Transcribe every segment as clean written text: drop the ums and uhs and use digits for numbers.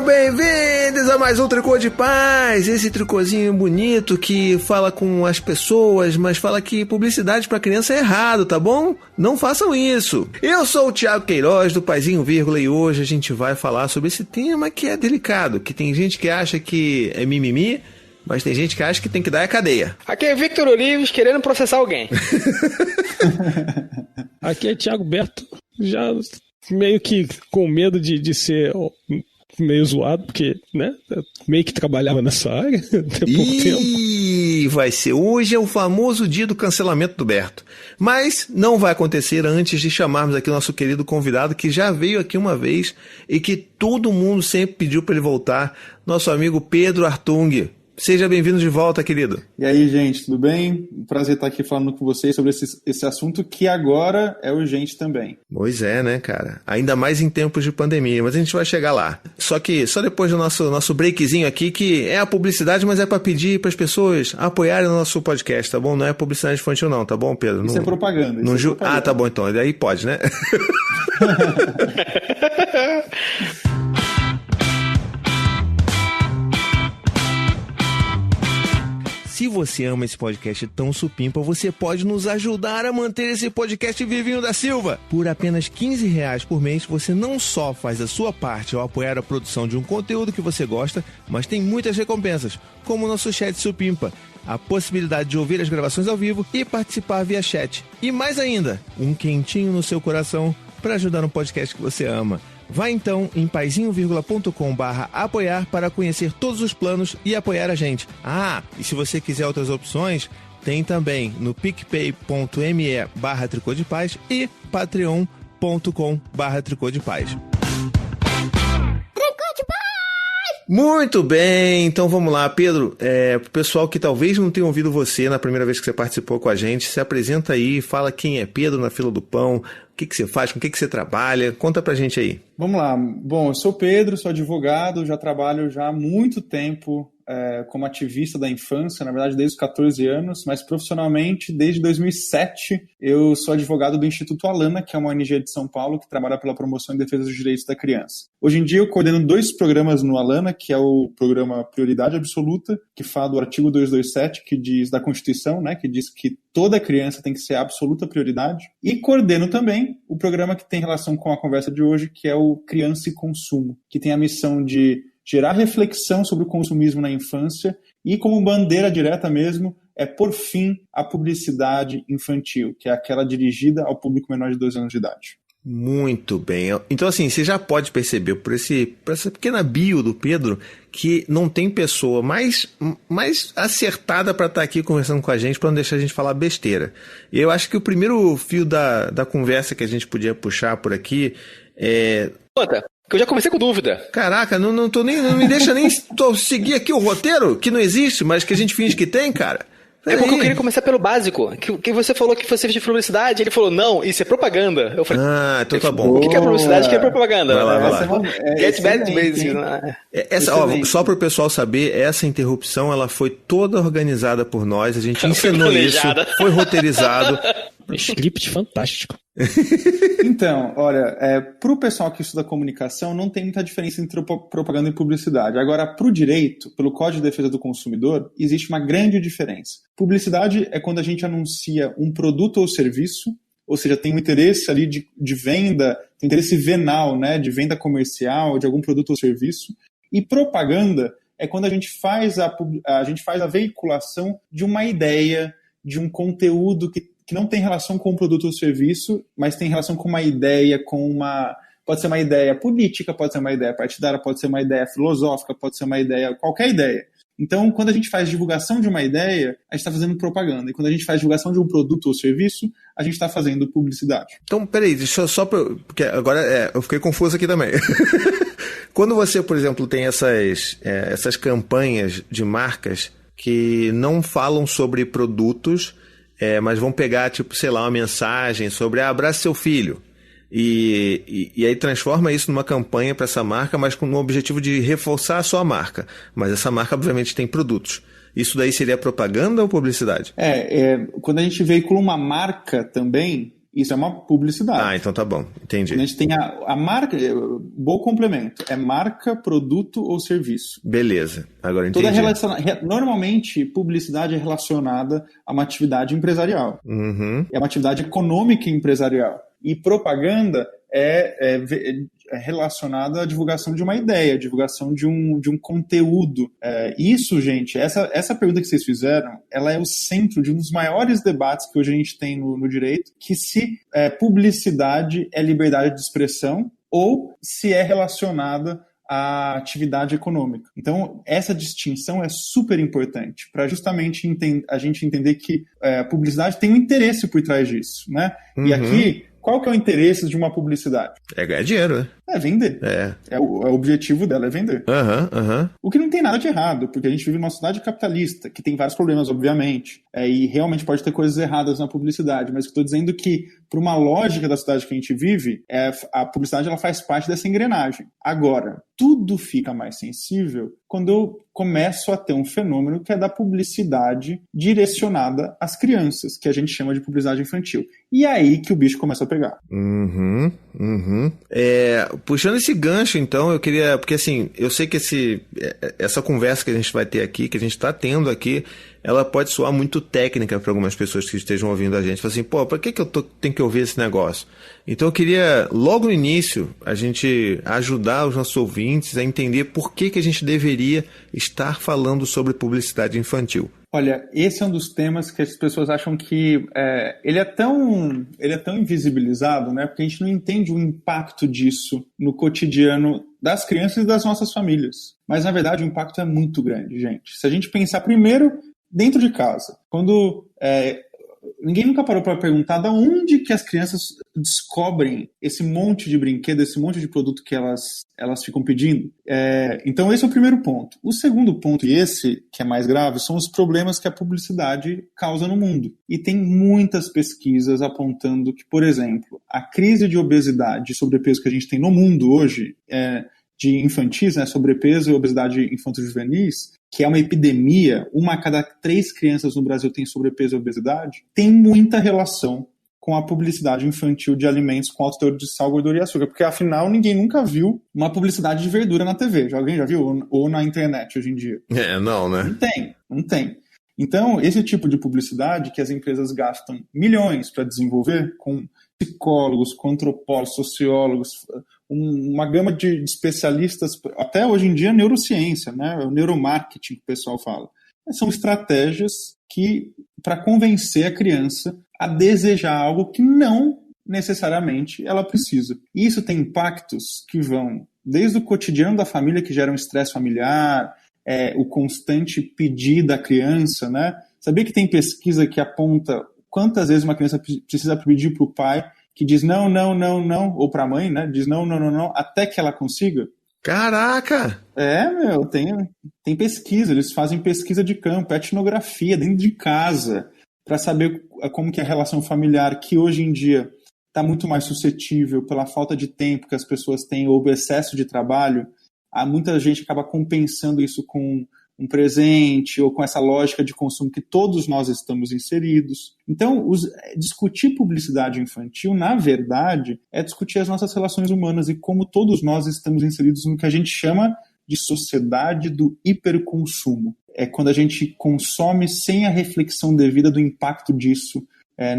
Bem-vindos a mais um Tricô de Paz, esse tricôzinho bonito que fala com as pessoas, mas fala que publicidade pra criança é errado, tá bom? Não façam isso. Eu sou o Thiago Queiroz do Paizinho Vírgula e hoje a gente vai falar sobre esse tema que é delicado, que tem gente que acha que é mimimi, mas tem gente que acha que tem que dar a cadeia. Aqui é Victor Olives querendo processar alguém. Aqui é Thiago Berto, já meio que com medo de ser meio zoado, porque, né, meio que trabalhava nessa área até pouco tempo. Vai ser hoje é o famoso dia do cancelamento do Berto. Mas não vai acontecer antes de chamarmos aqui o nosso querido convidado, que já veio aqui uma vez e que todo mundo sempre pediu para ele voltar, nosso amigo Pedro Hartung. Seja bem-vindo de volta, querido. E aí, gente, tudo bem? Um prazer estar aqui falando com vocês sobre esse assunto que agora é urgente também. Pois é, né, cara? Ainda mais em tempos de pandemia, mas a gente vai chegar lá. Só que só depois do nosso breakzinho aqui, que é a publicidade, mas é para pedir para as pessoas apoiarem o nosso podcast, tá bom? Não é publicidade infantil não, tá bom, Pedro? Isso é propaganda. Ah, tá bom então. Aí pode, né? Se você ama esse podcast tão supimpa, você pode nos ajudar a manter esse podcast vivinho da Silva. Por apenas R$15 por mês, você não só faz a sua parte ao apoiar a produção de um conteúdo que você gosta, mas tem muitas recompensas, como o nosso chat supimpa, a possibilidade de ouvir as gravações ao vivo e participar via chat. E mais ainda, um quentinho no seu coração para ajudar no podcast que você ama. Vá então em paizinho.com/apoiar para conhecer todos os planos e apoiar a gente. Ah, e se você quiser outras opções, tem também no picpay.me/tricô de paz e patreon.com/tricô de paz. Muito bem, então vamos lá, Pedro, pro pessoal que talvez não tenha ouvido você na primeira vez que você participou com a gente, se apresenta aí, fala quem é Pedro na fila do pão, o que você faz, com o que você trabalha, conta pra gente aí. Vamos lá, bom, eu sou Pedro, sou advogado, já trabalho já há muito tempo como ativista da infância, na verdade desde os 14 anos, mas profissionalmente desde 2007 eu sou advogado do Instituto Alana, que é uma ONG de São Paulo que trabalha pela promoção e defesa dos direitos da criança. Hoje em dia eu coordeno 2 programas no Alana, que é o programa Prioridade Absoluta, que fala do artigo 227, que diz da Constituição, né, que diz que toda criança tem que ser a absoluta prioridade, e coordeno também o programa que tem relação com a conversa de hoje, que é o Criança e Consumo, que tem a missão de gerar reflexão sobre o consumismo na infância e, como bandeira direta mesmo, pôr fim à publicidade infantil, que é aquela dirigida ao público menor de 2 anos de idade. Muito bem. Então, assim, você já pode perceber por essa pequena bio do Pedro que não tem pessoa mais acertada para estar aqui conversando com a gente, para não deixar a gente falar besteira. E eu acho que o primeiro fio da conversa que a gente podia puxar por aqui é... Conta. Que eu já comecei com dúvida. Caraca, não me deixa nem seguir aqui o roteiro, que não existe, mas que a gente finge que tem, cara. É porque eu queria começar pelo básico. Que você falou que você fez de publicidade, ele falou, não, isso é propaganda. Eu falei, então tá bom. O que é publicidade, o que é propaganda? Vai lá. Get back to basics. Só para o pessoal saber, essa interrupção ela foi toda organizada por nós, a gente ensinou isso, foi roteirizado. Script fantástico. Então, olha, para o pessoal que estuda comunicação, não tem muita diferença entre propaganda e publicidade. Agora, para o direito, pelo Código de Defesa do Consumidor, existe uma grande diferença. Publicidade é quando a gente anuncia um produto ou serviço, ou seja, tem um interesse ali de venda, tem interesse venal, né, de venda comercial de algum produto ou serviço. E propaganda é quando a gente faz a veiculação de uma ideia, de um conteúdo que não tem relação com o produto ou serviço, mas tem relação com uma ideia, pode ser uma ideia política, pode ser uma ideia partidária, pode ser uma ideia filosófica, pode ser uma ideia, qualquer ideia. Então, quando a gente faz divulgação de uma ideia, a gente está fazendo propaganda. E quando a gente faz divulgação de um produto ou serviço, a gente está fazendo publicidade. Então, peraí, deixa eu porque agora eu fiquei confuso aqui também. Quando você, por exemplo, tem essas campanhas de marcas que não falam sobre produtos, mas vão pegar, tipo, sei lá, uma mensagem sobre abrace seu filho. E aí transforma isso numa campanha para essa marca, mas com o objetivo de reforçar a sua marca. Mas essa marca, obviamente, tem produtos. Isso daí seria propaganda ou publicidade? Quando a gente veicula uma marca também, Isso é uma publicidade. Ah, então tá bom. Entendi. A gente tem a marca, bom complemento, é marca, produto ou serviço. Beleza, agora entendi. Normalmente, publicidade é relacionada a uma atividade empresarial. Uhum. É uma atividade econômica e empresarial. E propaganda é relacionada à divulgação de uma ideia, à divulgação de um conteúdo. Isso, gente, essa pergunta que vocês fizeram, ela é o centro de um dos maiores debates que hoje a gente tem no direito, que se publicidade é liberdade de expressão ou se é relacionada à atividade econômica. Então, essa distinção é super importante para justamente a gente entender que a publicidade tem um interesse por trás disso, né? Uhum. E aqui, qual que é o interesse de uma publicidade? É ganhar dinheiro, né? É vender. O objetivo dela é vender. O que não tem nada de errado, porque a gente vive numa sociedade capitalista, que tem vários problemas, obviamente, e realmente pode ter coisas erradas na publicidade, mas eu estou dizendo que, por uma lógica da sociedade que a gente vive, a publicidade ela faz parte dessa engrenagem. Agora, tudo fica mais sensível quando eu começo a ter um fenômeno que é da publicidade direcionada às crianças, que a gente chama de publicidade infantil. E é aí que o bicho começa a pegar. Puxando esse gancho, então, eu queria... Porque, assim, eu sei que essa conversa que a gente vai ter aqui, que a gente está tendo aqui, ela pode soar muito técnica para algumas pessoas que estejam ouvindo a gente. Fala assim, para que eu tenho que ouvir esse negócio? Então eu queria, logo no início, a gente ajudar os nossos ouvintes a entender por que a gente deveria estar falando sobre publicidade infantil. Olha, esse é um dos temas que as pessoas acham que ele é tão invisibilizado, né? Porque a gente não entende o impacto disso no cotidiano das crianças e das nossas famílias. Mas, na verdade, o impacto é muito grande, gente. Se a gente pensar primeiro dentro de casa, quando ninguém nunca parou para perguntar de onde que as crianças descobrem esse monte de brinquedo, esse monte de produto que elas ficam pedindo. Então esse é o primeiro ponto. O segundo ponto, e esse que é mais grave, são os problemas que a publicidade causa no mundo. E tem muitas pesquisas apontando que, por exemplo, a crise de obesidade e sobrepeso que a gente tem no mundo hoje, de infantis, né, sobrepeso e obesidade infanto-juvenis, que é uma epidemia, 1 a cada 3 crianças no Brasil tem sobrepeso e obesidade, tem muita relação com a publicidade infantil de alimentos com alto teor de sal, gordura e açúcar, porque afinal ninguém nunca viu uma publicidade de verdura na TV. Alguém já viu? Ou na internet hoje em dia? Não, né? Não tem. Então, esse tipo de publicidade que as empresas gastam milhões para desenvolver, com psicólogos, com antropólogos, sociólogos, uma gama de especialistas, até hoje em dia neurociência, né? O neuromarketing que o pessoal fala. São estratégias para convencer a criança a desejar algo que não necessariamente ela precisa. E isso tem impactos que vão desde o cotidiano da família, que gera um estresse familiar, o constante pedir da criança, né? Sabia que tem pesquisa que aponta quantas vezes uma criança precisa pedir para o pai, que diz não, ou para a mãe, né? Diz não, até que ela consiga? Caraca! Tem pesquisa, eles fazem pesquisa de campo, etnografia dentro de casa, para saber como que é a relação familiar, que hoje em dia está muito mais suscetível pela falta de tempo que as pessoas têm ou o excesso de trabalho. Muita gente acaba compensando isso com um presente ou com essa lógica de consumo que todos nós estamos inseridos. Então, discutir publicidade infantil, na verdade, é discutir as nossas relações humanas e como todos nós estamos inseridos no que a gente chama de sociedade do hiperconsumo. É quando a gente consome sem a reflexão devida do impacto disso,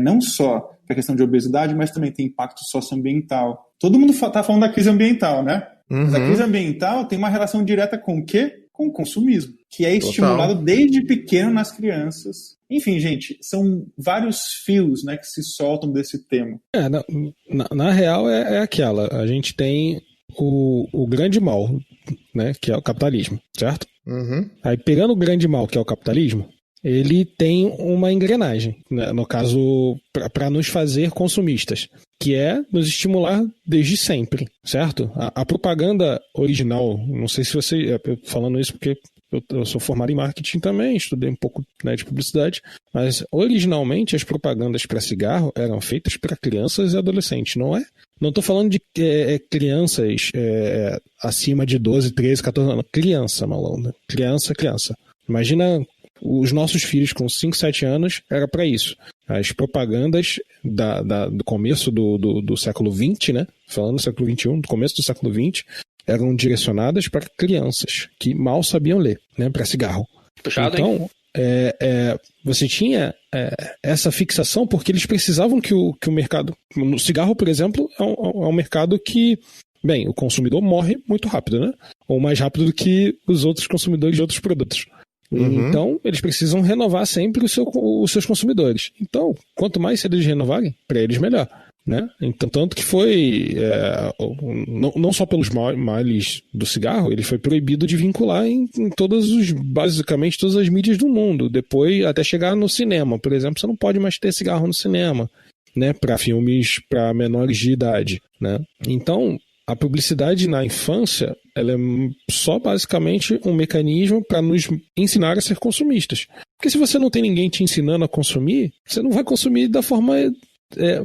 não só para a questão de obesidade, mas também tem impacto socioambiental. Todo mundo está falando da crise ambiental, né? Uhum. Mas a crise ambiental tem uma relação direta com o quê? Com o consumismo, que é estimulado desde pequeno nas crianças. Enfim, gente, são vários fios, né, que se soltam desse tema. Na real é aquela, a gente tem o grande mal, né, que é o capitalismo, certo? Uhum. Aí pegando o grande mal, que é o capitalismo, ele tem uma engrenagem, né, no caso, para nos fazer consumistas, que é nos estimular desde sempre, certo? A propaganda original, não sei se você... falando isso porque eu sou formado em marketing também, estudei um pouco, né, de publicidade, mas originalmente as propagandas para cigarro eram feitas para crianças e adolescentes, não é? Não estou falando de crianças acima de 12, 13, 14 anos. Criança, malandro. Criança. Imagina os nossos filhos com 5, 7 anos era para isso. As propagandas do começo do século XX, né? Falando do século XXI, do começo do século XX, eram direcionadas para crianças que mal sabiam ler, né? Para cigarro. Puxado, então, hein? Você tinha essa fixação porque eles precisavam que o mercado... No cigarro, por exemplo, é um mercado que, bem, o consumidor morre muito rápido, né? Ou mais rápido do que os outros consumidores de outros produtos. Uhum. Então, eles precisam renovar sempre os seus consumidores. Então, quanto mais cedo eles renovarem, para eles melhor. Né? Então, tanto que foi, não só pelos males do cigarro, ele foi proibido de vincular em basicamente todas as mídias do mundo. Depois, até chegar no cinema, por exemplo, você não pode mais ter cigarro no cinema, né? Para filmes para menores de idade. Né? Então, a publicidade na infância, ela é só basicamente um mecanismo para nos ensinar a ser consumistas. Porque se você não tem ninguém te ensinando a consumir, você não vai consumir da forma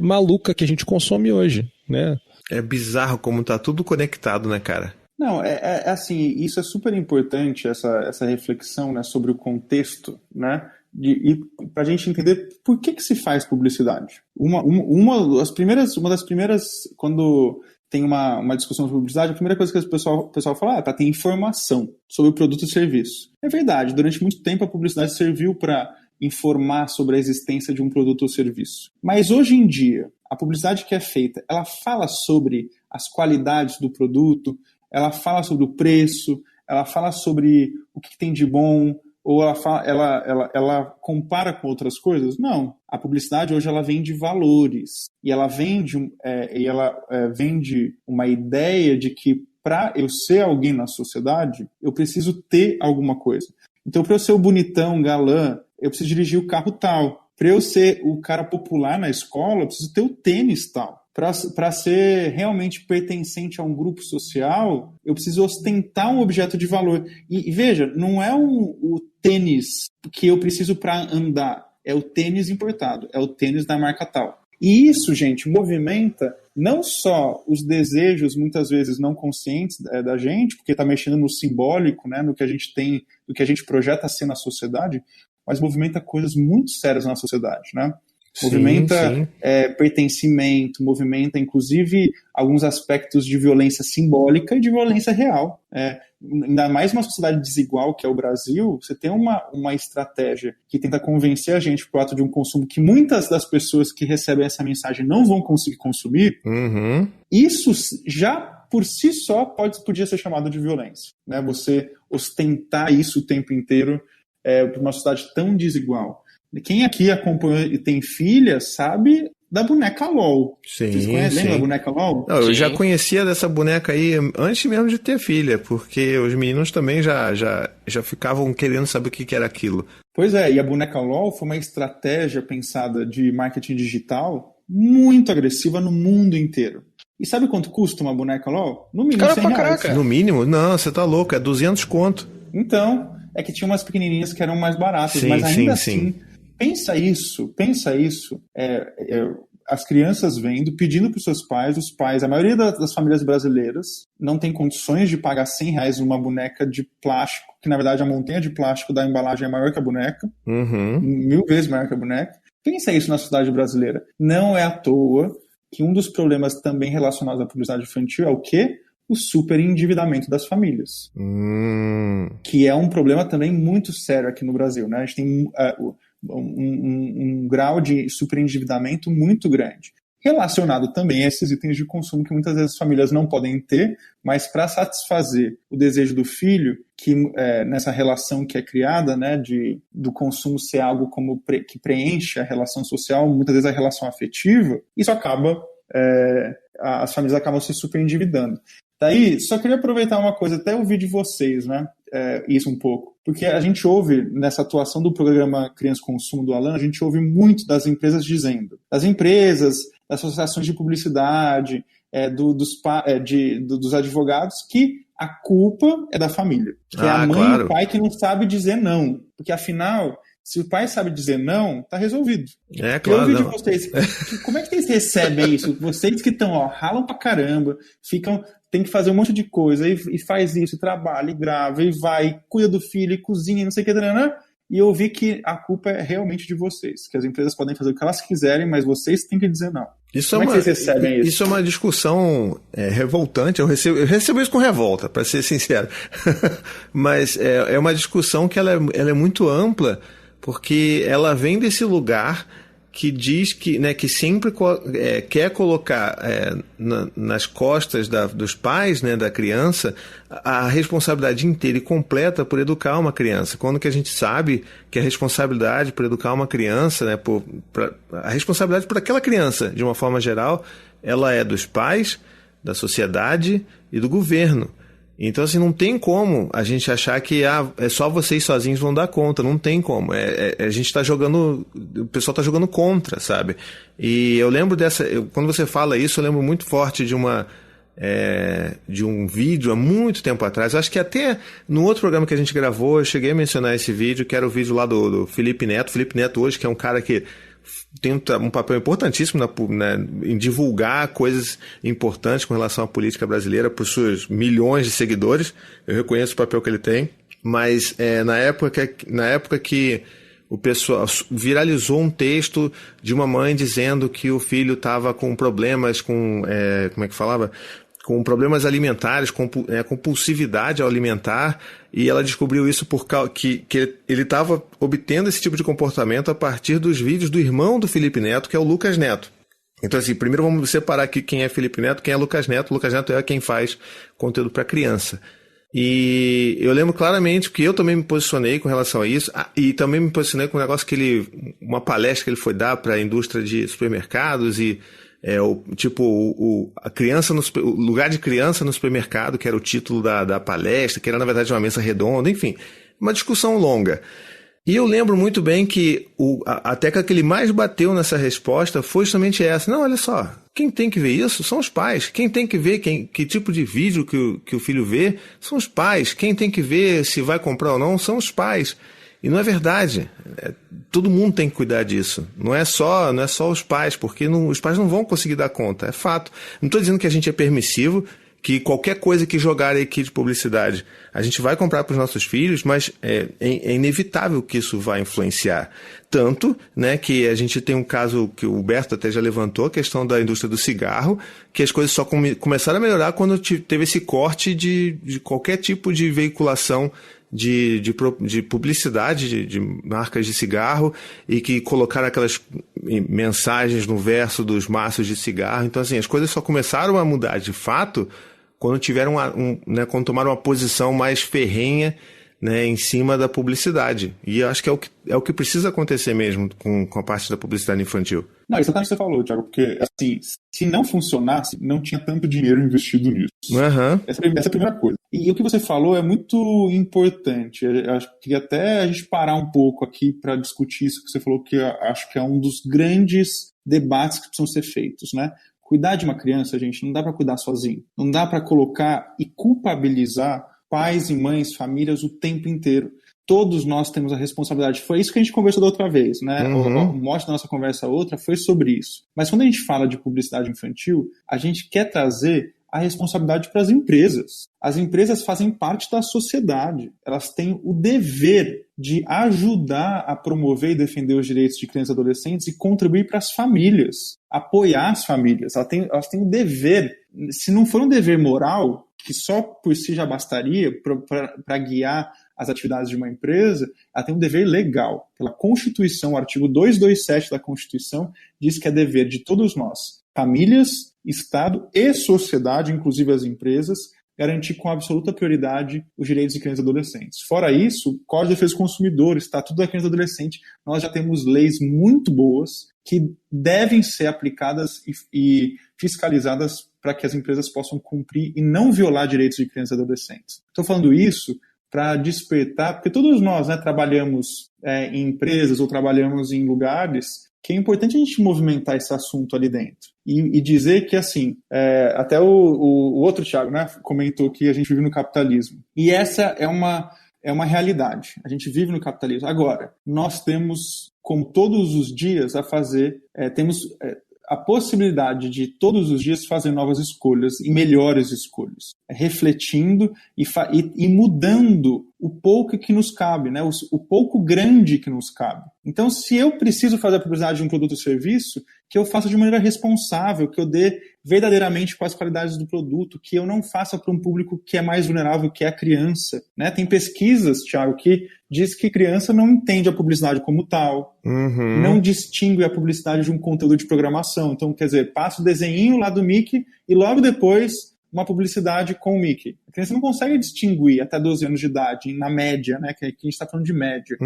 maluca que a gente consome hoje, né? É bizarro como tá tudo conectado, né, cara? Não, assim, isso é super importante, essa reflexão, né, sobre o contexto, né? E para a gente entender por que se faz publicidade. Uma das primeiras, quando tem uma discussão sobre publicidade, a primeira coisa que o pessoal fala para ter informação sobre o produto e serviço. É verdade, durante muito tempo a publicidade serviu para informar sobre a existência de um produto ou serviço. Mas hoje em dia, a publicidade que é feita, ela fala sobre as qualidades do produto, ela fala sobre o preço, ela fala sobre o que tem de bom, ou ela compara com outras coisas? Não. A publicidade hoje ela vende valores, e ela vende uma ideia de que para eu ser alguém na sociedade, eu preciso ter alguma coisa. Então, para eu ser o bonitão, galã, eu preciso dirigir o carro tal. Para eu ser o cara popular na escola, eu preciso ter o tênis tal. Para ser realmente pertencente a um grupo social, eu preciso ostentar um objeto de valor. E veja, não é o tênis que eu preciso para andar, é o tênis importado, é o tênis da marca tal. E isso, gente, movimenta não só os desejos, muitas vezes não conscientes da gente, porque está mexendo no simbólico, né, no que a gente tem, no que a gente projeta ser na sociedade, mas movimenta coisas muito sérias na sociedade, né? Movimenta pertencimento, movimenta inclusive alguns aspectos de violência simbólica e de violência real. Ainda mais uma sociedade desigual que é o Brasil, você tem uma estratégia que tenta convencer a gente pro ato de um consumo que muitas das pessoas que recebem essa mensagem não vão conseguir consumir. Uhum. Isso já por si só podia ser chamado de violência, né? Você ostentar isso o tempo inteiro para uma sociedade tão desigual. Quem aqui acompanhou e tem filha sabe da boneca LOL. Sim, vocês conhecem a boneca LOL? Não, eu já conhecia dessa boneca aí antes mesmo de ter filha, porque os meninos também já ficavam querendo saber o que era aquilo. Pois é, e a boneca LOL foi uma estratégia pensada de marketing digital muito agressiva no mundo inteiro. E sabe quanto custa uma boneca LOL? No mínimo R$100. No mínimo? Não, você tá louco, é 200 conto. Então, é que tinha umas pequenininhas que eram mais baratas, mas ainda assim... Pensa isso, as crianças vendo, pedindo para os seus pais, os pais, a maioria das famílias brasileiras não tem condições de pagar R$100 numa boneca de plástico, que na verdade a montanha de plástico da embalagem é maior que a boneca, 1000 vezes maior que a boneca. Pensa isso na sociedade brasileira. Não é à toa que um dos problemas também relacionados à publicidade infantil é o quê? O superendividamento das famílias. Que é um problema também muito sério aqui no Brasil, né? A gente tem um grau de superendividamento muito grande, relacionado também a esses itens de consumo que muitas vezes as famílias não podem ter, mas para satisfazer o desejo do filho, que nessa relação que é criada, né, do consumo ser algo como que preenche a relação social, muitas vezes a relação afetiva, isso acaba, as famílias acabam se superendividando. Daí, só queria aproveitar uma coisa, até ouvir de vocês, né, isso um pouco. Porque a gente ouve, nessa atuação do programa Criança Consumo do Alan, a gente ouve muito das empresas dizendo, das empresas, das associações de publicidade, dos advogados, que a culpa é da família. Que é a mãe e o pai que não sabe dizer não. Porque, afinal, se o pai sabe dizer não, tá resolvido. Claro. Eu ouvi de vocês, como é que vocês recebem isso? Vocês que estão, ralam pra caramba, tem que fazer um monte de coisa, e faz isso, e trabalha, e grava, e vai, cuida do filho, e cozinha, não sei o que, e eu vi que a culpa é realmente de vocês, que as empresas podem fazer o que elas quiserem, mas vocês têm que dizer não. Isso Como é que vocês recebem isso? Isso é uma discussão revoltante. Eu recebo isso com revolta, para ser sincero. Mas é uma discussão que ela é muito ampla, porque ela vem desse lugar que diz que, né, que sempre quer colocar nas costas dos pais, né, da criança, a responsabilidade inteira e completa por educar uma criança. Quando que a gente sabe que a responsabilidade por educar uma criança, né, a responsabilidade por aquela criança, de uma forma geral, ela é dos pais, da sociedade e do governo. Então, assim, não tem como a gente achar que é só vocês sozinhos vão dar conta. Não tem como. A gente está jogando... O pessoal está jogando contra, sabe? E eu lembro quando você fala isso, eu lembro muito forte de um vídeo há muito tempo atrás. Eu acho que até no outro programa que a gente gravou, eu cheguei a mencionar esse vídeo, que era o vídeo lá do Felipe Neto. Felipe Neto hoje, que é um cara que tem um papel importantíssimo em divulgar coisas importantes com relação à política brasileira por seus milhões de seguidores. Eu reconheço o papel que ele tem, mas na época que o pessoal viralizou um texto de uma mãe dizendo que o filho estava com problemas como é que falava? Com problemas alimentares, compulsividade alimentar, e ela descobriu isso que ele estava obtendo esse tipo de comportamento a partir dos vídeos do irmão do Felipe Neto, que é o Lucas Neto. Então, assim, primeiro vamos separar aqui quem é Felipe Neto, quem é Lucas Neto. O Lucas Neto é quem faz conteúdo para criança. E eu lembro claramente que eu também me posicionei com relação a isso, e também me posicionei com um negócio uma palestra que ele foi dar para a indústria de supermercados e a criança o lugar de criança no supermercado, que era o título da palestra, que era na verdade uma mesa redonda, enfim, uma discussão longa. E eu lembro muito bem que a tecla que ele mais bateu nessa resposta foi justamente essa. Não, olha só, quem tem que ver isso são os pais. Quem tem que ver que tipo de vídeo que o filho vê são os pais. Quem tem que ver se vai comprar ou não são os pais. E não é verdade. Todo mundo tem que cuidar disso. Não é só os pais, porque os pais não vão conseguir dar conta. É fato. Não estou dizendo que a gente é permissivo, que qualquer coisa que jogarem aqui de publicidade a gente vai comprar para os nossos filhos, mas é inevitável que isso vai influenciar. Tanto, né, que a gente tem um caso que o Huberto até já levantou, a questão da indústria do cigarro, que as coisas só começaram a melhorar quando teve esse corte de qualquer tipo de veiculação de publicidade de marcas de cigarro, e que colocaram aquelas mensagens no verso dos maços de cigarro. Então, assim, as coisas só começaram a mudar de fato quando tiveram quando tomaram uma posição mais ferrenha, né, em cima da publicidade. E eu acho que é o que precisa acontecer mesmo com a parte da publicidade infantil. Não, exatamente o que você falou, Thiago, porque assim, se não funcionasse, não tinha tanto dinheiro investido nisso. Uhum. Essa é a primeira coisa. E o que você falou é muito importante. Eu acho que queria até a gente parar um pouco aqui para discutir isso que você falou, que eu acho que é um dos grandes debates que precisam ser feitos, né? Cuidar de uma criança, gente, não dá para cuidar sozinho. Não dá para colocar e culpabilizar pais e mães, famílias o tempo inteiro. Todos nós temos a responsabilidade. Foi isso que a gente conversou da outra vez, né? Uhum. O mote da nossa conversa outra foi sobre isso. Mas quando a gente fala de publicidade infantil, a gente quer trazer a responsabilidade para as empresas. As empresas fazem parte da sociedade. Elas têm o dever de ajudar a promover e defender os direitos de crianças e adolescentes e contribuir para as famílias, apoiar as famílias. Elas têm o dever, se não for um dever moral, que só por si já bastaria para guiar as atividades de uma empresa, ela tem um dever legal. Pela Constituição, o artigo 227 da Constituição diz que é dever de todos nós, famílias, Estado e sociedade, inclusive as empresas, garantir com absoluta prioridade os direitos de crianças e adolescentes. Fora isso, o Código de Defesa do Consumidor, Estatuto da Criança e Adolescente, nós já temos leis muito boas que devem ser aplicadas e fiscalizadas para que as empresas possam cumprir e não violar direitos de crianças e adolescentes. Estou falando isso para despertar, porque todos nós, né, trabalhamos em empresas ou trabalhamos em lugares que é importante a gente movimentar esse assunto ali dentro. E dizer que, assim, até o outro Thiago, né, comentou que a gente vive no capitalismo. E essa é uma realidade. A gente vive no capitalismo. Agora, nós temos, como todos os dias, a fazer, temos a possibilidade de todos os dias fazer novas escolhas e melhores escolhas, refletindo e mudando o pouco que nos cabe, né? O pouco grande que nos cabe. Então, se eu preciso fazer a publicidade de um produto ou serviço, que eu faça de maneira responsável, que eu dê verdadeiramente com as qualidades do produto, que eu não faça para um público que é mais vulnerável, que é a criança, né? Tem pesquisas, Thiago, que diz que criança não entende a publicidade como tal, não distingue a publicidade de um conteúdo de programação. Então, quer dizer, passa o desenhinho lá do Mickey e logo depois uma publicidade com o Mickey. A criança não consegue distinguir até 12 anos de idade, na média, né? Que a gente está falando de média.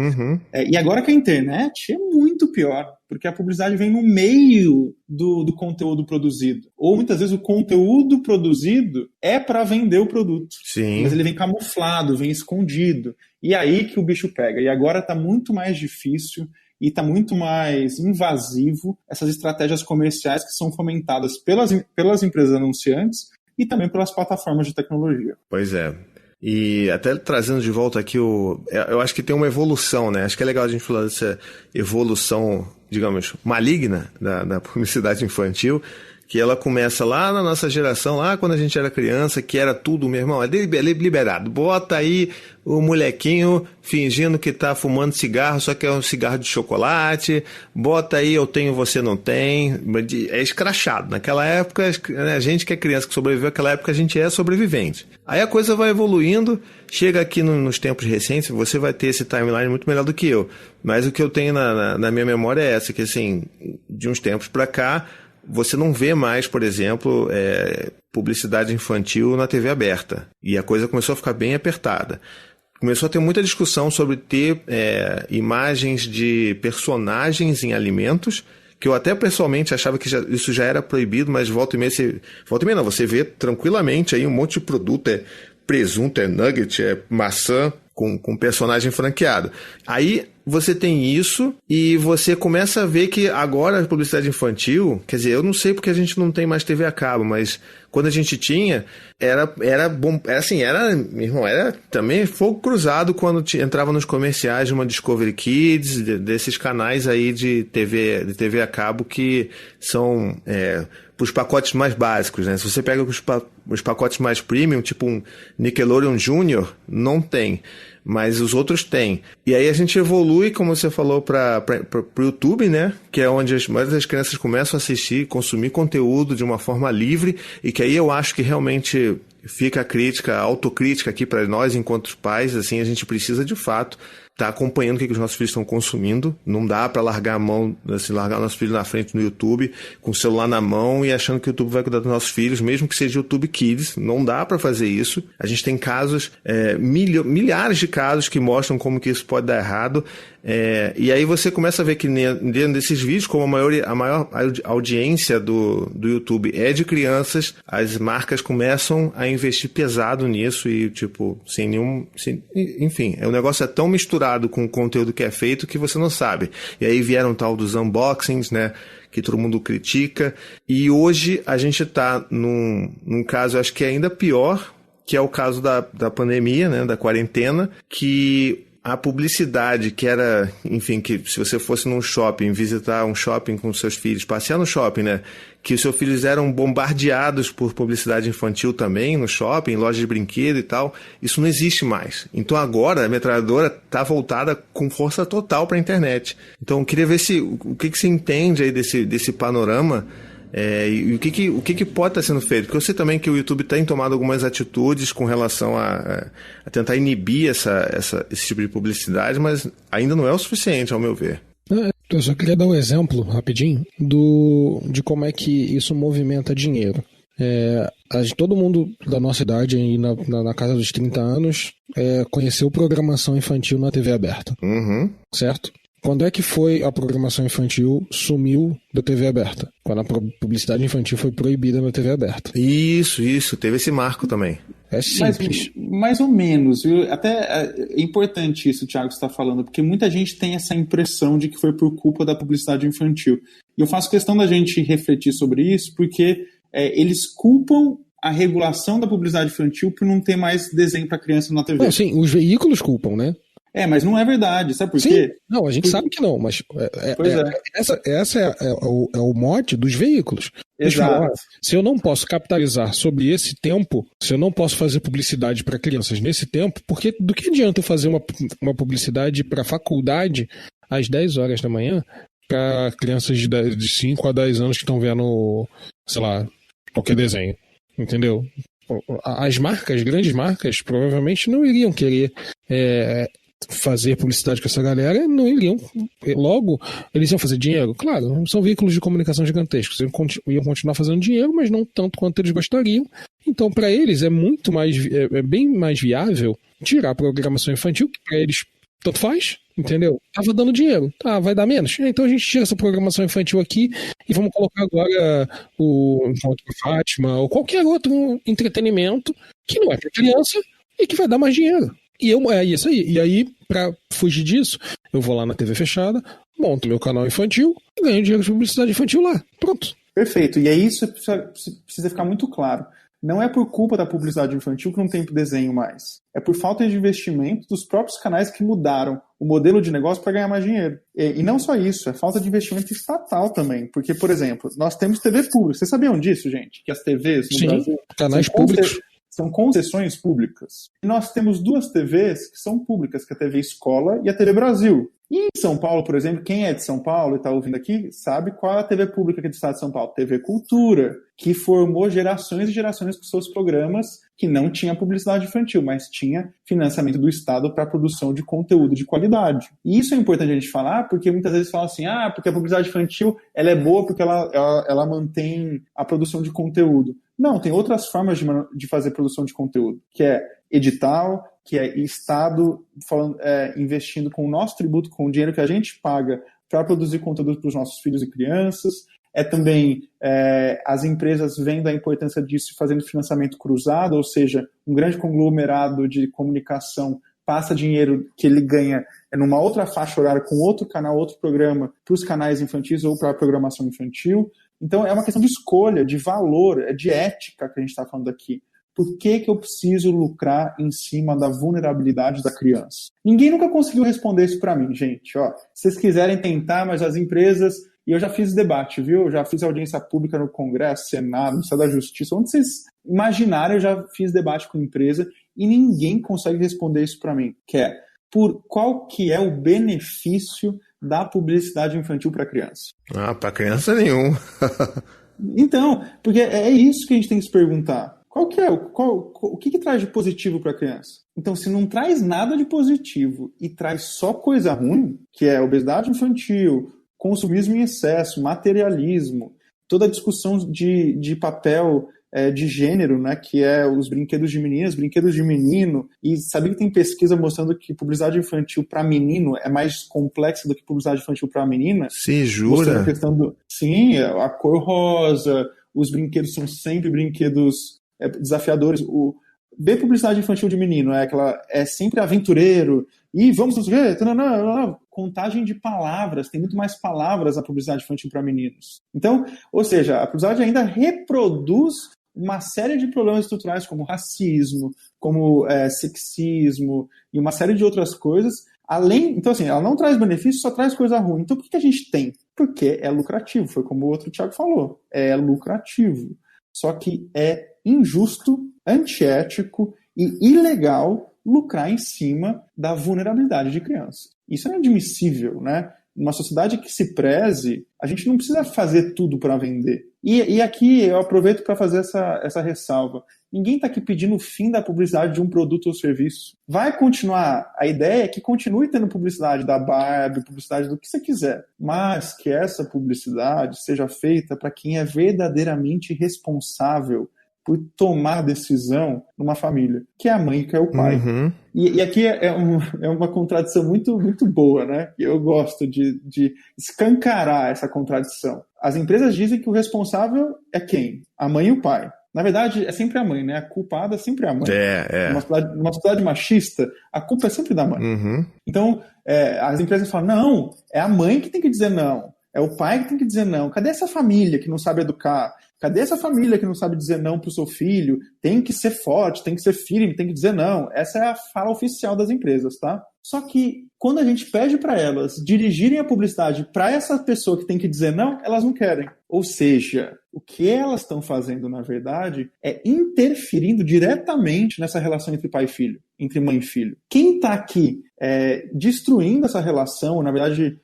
E agora com a internet é muito pior, porque a publicidade vem no meio do conteúdo produzido. Ou muitas vezes o conteúdo produzido é para vender o produto. Sim. Mas ele vem camuflado, vem escondido. E aí que o bicho pega. E agora está muito mais difícil e está muito mais invasivo essas estratégias comerciais que são fomentadas pelas empresas anunciantes e também pelas plataformas de tecnologia. Pois é. E até trazendo de volta aqui eu acho que tem uma evolução, né? Acho que é legal a gente falar dessa evolução, digamos, maligna da publicidade infantil, que ela começa lá na nossa geração, lá quando a gente era criança, que era tudo, meu irmão, é liberado. Bota aí o molequinho fingindo que tá fumando cigarro, só que é um cigarro de chocolate. Bota aí eu tenho, você não tem. É escrachado. Naquela época, a gente que é criança, que sobreviveu naquela época, a gente é sobrevivente. Aí a coisa vai evoluindo, chega aqui nos tempos recentes, você vai ter esse timeline muito melhor do que eu. Mas o que eu tenho na minha memória é essa, que assim, de uns tempos pra cá, você não vê mais, por exemplo, publicidade infantil na TV aberta. E a coisa começou a ficar bem apertada. Começou a ter muita discussão sobre ter imagens de personagens em alimentos, que eu até pessoalmente achava que isso já era proibido, mas volta e meia não, você vê tranquilamente aí um monte de produto, é presunto, é nugget, é maçã, com personagem franqueado. Aí você tem isso e você começa a ver que agora a publicidade infantil, quer dizer, eu não sei porque a gente não tem mais TV a cabo, mas quando a gente tinha, era bom, meu irmão, era também fogo cruzado quando entrava nos comerciais de uma Discovery Kids, desses canais aí de TV a cabo que são para os pacotes mais básicos, né? Se você pega os pacotes mais premium, tipo um Nickelodeon Junior, não tem. Mas os outros têm. E aí a gente evolui, como você falou, para o YouTube, né? Que é onde as maioria das crianças começam a assistir, consumir conteúdo de uma forma livre, e que aí eu acho que realmente fica a autocrítica aqui para nós, enquanto pais, assim, a gente precisa de fato estar acompanhando o que os nossos filhos estão consumindo. Não dá para largar a mão, assim, largar o nosso filho na frente no YouTube, com o celular na mão e achando que o YouTube vai cuidar dos nossos filhos, mesmo que seja YouTube Kids. Não dá para fazer isso. A gente tem casos, milhares de casos que mostram como que isso pode dar errado. E aí você começa a ver que dentro desses vídeos, como a maior audiência do YouTube é de crianças, as marcas começam a investir pesado nisso e, tipo, enfim, o negócio é tão misturado com o conteúdo que é feito que você não sabe. E aí vieram tal dos unboxings, né, que todo mundo critica. E hoje a gente está num caso, acho que é ainda pior, que é o caso da pandemia, né, da quarentena, que a publicidade que era, enfim, que se você fosse num shopping, visitar um shopping com seus filhos, passear no shopping, né, que os seus filhos eram bombardeados por publicidade infantil também no shopping, loja de brinquedo e tal, isso não existe mais. Então agora a metralhadora está voltada com força total para a internet. Então eu queria ver o que você entende aí desse panorama. E o que pode estar sendo feito? Porque eu sei também que o YouTube tem tomado algumas atitudes com relação a tentar inibir esse tipo de publicidade, mas ainda não é o suficiente, ao meu ver. Eu só queria dar um exemplo, rapidinho, de como é que isso movimenta dinheiro. Todo mundo da nossa idade, aí na casa dos 30 anos, conheceu programação infantil na TV aberta. Certo? Quando é que foi a programação infantil sumiu da TV aberta? Quando a publicidade infantil foi proibida na TV aberta. Isso. Teve esse marco também. É simples. Mais ou menos. Até é importante isso, Thiago, que você está falando, porque muita gente tem essa impressão de que foi por culpa da publicidade infantil. E eu faço questão da gente refletir sobre isso, porque eles culpam a regulação da publicidade infantil por não ter mais desenho para criança na TV. Não, sim, os veículos culpam, né? Mas não é verdade, sabe por Sim, quê? não, a gente sabe que não, mas essa é o mote dos veículos. Exato. Se eu não posso capitalizar sobre esse tempo, se eu não posso fazer publicidade para crianças nesse tempo, porque do que adianta eu fazer uma publicidade para faculdade às 10 horas da manhã para crianças de 5 a 10 anos que estão vendo, sei lá, qualquer desenho, entendeu? As grandes marcas, provavelmente não iriam querer fazer publicidade com essa galera, não iriam. Logo, eles iam fazer dinheiro? Claro, são veículos de comunicação gigantescos. Iam continuar fazendo dinheiro, mas não tanto quanto eles gostariam. Então, para eles, é bem mais viável tirar a programação infantil, que para eles tanto faz, entendeu? Tava dando dinheiro, vai dar menos. Então a gente tira essa programação infantil aqui e vamos colocar agora o Encontro com Fátima ou qualquer outro entretenimento que não é para criança e que vai dar mais dinheiro. E é isso aí. E aí, pra fugir disso, eu vou lá na TV fechada, monto meu canal infantil e ganho dinheiro de publicidade infantil lá. Pronto. Perfeito. E é isso que precisa ficar muito claro. Não é por culpa da publicidade infantil que não tem desenho mais. É por falta de investimento dos próprios canais que mudaram o modelo de negócio para ganhar mais dinheiro. E não só isso, é falta de investimento estatal também. Porque, por exemplo, nós temos TV pública. Vocês sabiam disso, gente? Que as TVs no Brasil... Canais públicos. São concessões públicas. E nós temos duas TVs que são públicas, que é a TV Escola e a TV Brasil. E em São Paulo, por exemplo, quem é de São Paulo e está ouvindo aqui, sabe qual é a TV pública aqui do estado de São Paulo? TV Cultura, que formou gerações e gerações com seus programas que não tinha publicidade infantil, mas tinha financiamento do Estado para a produção de conteúdo de qualidade. E isso é importante a gente falar, porque muitas vezes falam assim, porque a publicidade infantil ela é boa porque ela mantém a produção de conteúdo. Não, tem outras formas de fazer produção de conteúdo, que é edital, que é Estado investindo com o nosso tributo, com o dinheiro que a gente paga para produzir conteúdo para os nossos filhos e crianças. É também as empresas vendo a importância disso e fazendo financiamento cruzado, ou seja, um grande conglomerado de comunicação passa dinheiro que ele ganha numa outra faixa horária com outro canal, outro programa para os canais infantis ou para a programação infantil. Então é uma questão de escolha, de valor, de ética que a gente está falando aqui. Por que eu preciso lucrar em cima da vulnerabilidade da criança? Ninguém nunca conseguiu responder isso para mim, gente. Se vocês quiserem tentar, mas as empresas... E eu já fiz debate, viu? Eu já fiz audiência pública no Congresso, Senado, Ministério da Justiça. Onde vocês imaginarem, eu já fiz debate com empresa e ninguém consegue responder isso para mim. Que é, qual que é o benefício da publicidade infantil para criança? Para criança nenhum. Então, porque é isso que a gente tem que se perguntar. O que traz de positivo para a criança? Então, se não traz nada de positivo e traz só coisa ruim, que é obesidade infantil, consumismo em excesso, materialismo, toda a discussão de papel de gênero, né, que é os brinquedos de meninas, brinquedos de menino, e sabia que tem pesquisa mostrando que publicidade infantil para menino é mais complexa do que publicidade infantil para menina? Se jura? A questão sim, a cor rosa, os brinquedos são sempre brinquedos desafiadores. Ver publicidade infantil de menino é sempre aventureiro, e vamos ver, contagem de palavras, tem muito mais palavras a publicidade infantil para meninos. Então, ou seja, a publicidade ainda reproduz uma série de problemas estruturais como racismo, como sexismo e uma série de outras coisas. Então, assim, ela não traz benefício, só traz coisa ruim. Então, por que a gente tem? Porque é lucrativo, foi como o outro Thiago falou. É lucrativo. Só que é injusto, antiético e ilegal lucrar em cima da vulnerabilidade de crianças. Isso é inadmissível, né? Numa sociedade que se preze, a gente não precisa fazer tudo para vender. E aqui eu aproveito para fazer essa ressalva. Ninguém está aqui pedindo o fim da publicidade de um produto ou serviço. Vai continuar. A ideia é que continue tendo publicidade da Barbie, publicidade do que você quiser. Mas que essa publicidade seja feita para quem é verdadeiramente responsável por tomar decisão numa família, que é a mãe e que é o pai. Uhum. E aqui é uma contradição muito, muito boa, né? Eu gosto de escancarar essa contradição. As empresas dizem que o responsável é quem? A mãe e o pai. Na verdade, é sempre a mãe, né? A culpada é sempre a mãe. Numa sociedade machista, a culpa é sempre da mãe. Uhum. Então, as empresas falam, não, é a mãe que tem que dizer não. É o pai que tem que dizer não. Cadê essa família que não sabe educar? Cadê essa família que não sabe dizer não para o seu filho? Tem que ser forte, tem que ser firme, tem que dizer não. Essa é a fala oficial das empresas, tá? Só que quando a gente pede para elas dirigirem a publicidade para essa pessoa que tem que dizer não, elas não querem. Ou seja, o que elas estão fazendo, na verdade, é interferindo diretamente nessa relação entre pai e filho, entre mãe e filho. Quem está aqui destruindo essa relação, na verdade,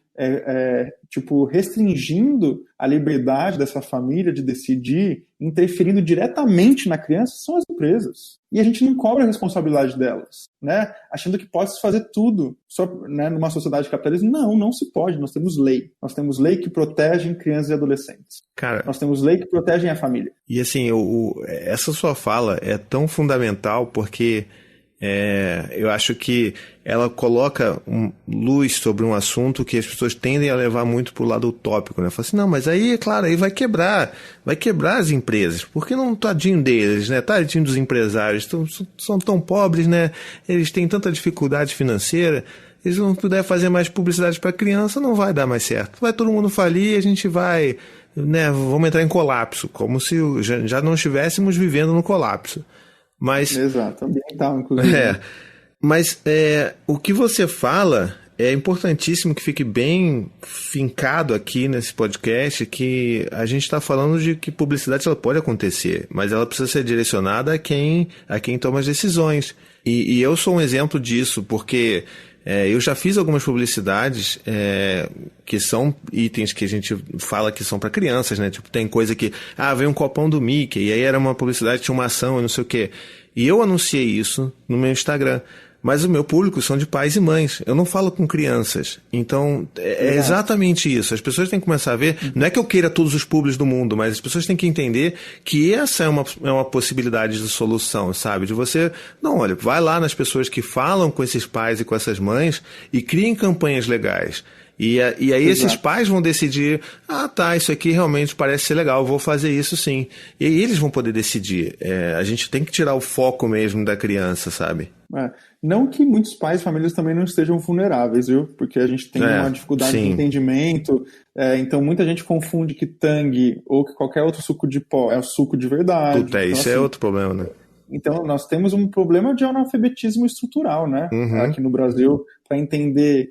restringindo a liberdade dessa família de decidir, interferindo diretamente na criança, são as empresas. E a gente não cobra a responsabilidade delas, né? Achando que pode se fazer tudo só, né, numa sociedade capitalista. Não se pode. Nós temos lei. Nós temos lei que protegem crianças e adolescentes. Cara, nós temos lei que protegem a família. E assim, essa sua fala é tão fundamental porque eu acho que ela coloca luz sobre um assunto que as pessoas tendem a levar muito pro lado utópico, né? Fala assim, não, mas aí, é claro, aí vai quebrar as empresas. Por que não tadinho deles, né? Tadinho dos empresários, são tão pobres, né? Eles têm tanta dificuldade financeira, eles não puderem fazer mais publicidade para criança, não vai dar mais certo. Vai todo mundo falir e a gente vai, né? Vamos entrar em colapso, como se já não estivéssemos vivendo no colapso. Mas, exato, ambiental, inclusive. Mas o que você fala é importantíssimo que fique bem fincado aqui nesse podcast, que a gente está falando de que publicidade ela pode acontecer, mas ela precisa ser direcionada a quem toma as decisões. E eu sou um exemplo disso, porque eu já fiz algumas publicidades que são itens que a gente fala que são para crianças, né? Tipo, tem coisa que, veio um copão do Mickey, e aí era uma publicidade, tinha uma ação e não sei o quê. E eu anunciei isso no meu Instagram. Mas o meu público são de pais e mães. Eu não falo com crianças. Então, é exatamente isso. As pessoas têm que começar a ver... Não é que eu queira todos os públicos do mundo, mas as pessoas têm que entender que essa é uma possibilidade de solução, sabe? De você... Não, olha, vai lá nas pessoas que falam com esses pais e com essas mães e criem campanhas legais. E aí esses pais vão decidir, isso aqui realmente parece ser legal, vou fazer isso sim. E aí eles vão poder decidir. A gente tem que tirar o foco mesmo da criança, sabe? Não que muitos pais e famílias também não estejam vulneráveis, viu? Porque a gente tem uma dificuldade de entendimento. Então muita gente confunde que Tang ou que qualquer outro suco de pó é o suco de verdade. Puta, então, isso é outro problema, né? Então nós temos um problema de analfabetismo estrutural, né? Aqui no Brasil, para entender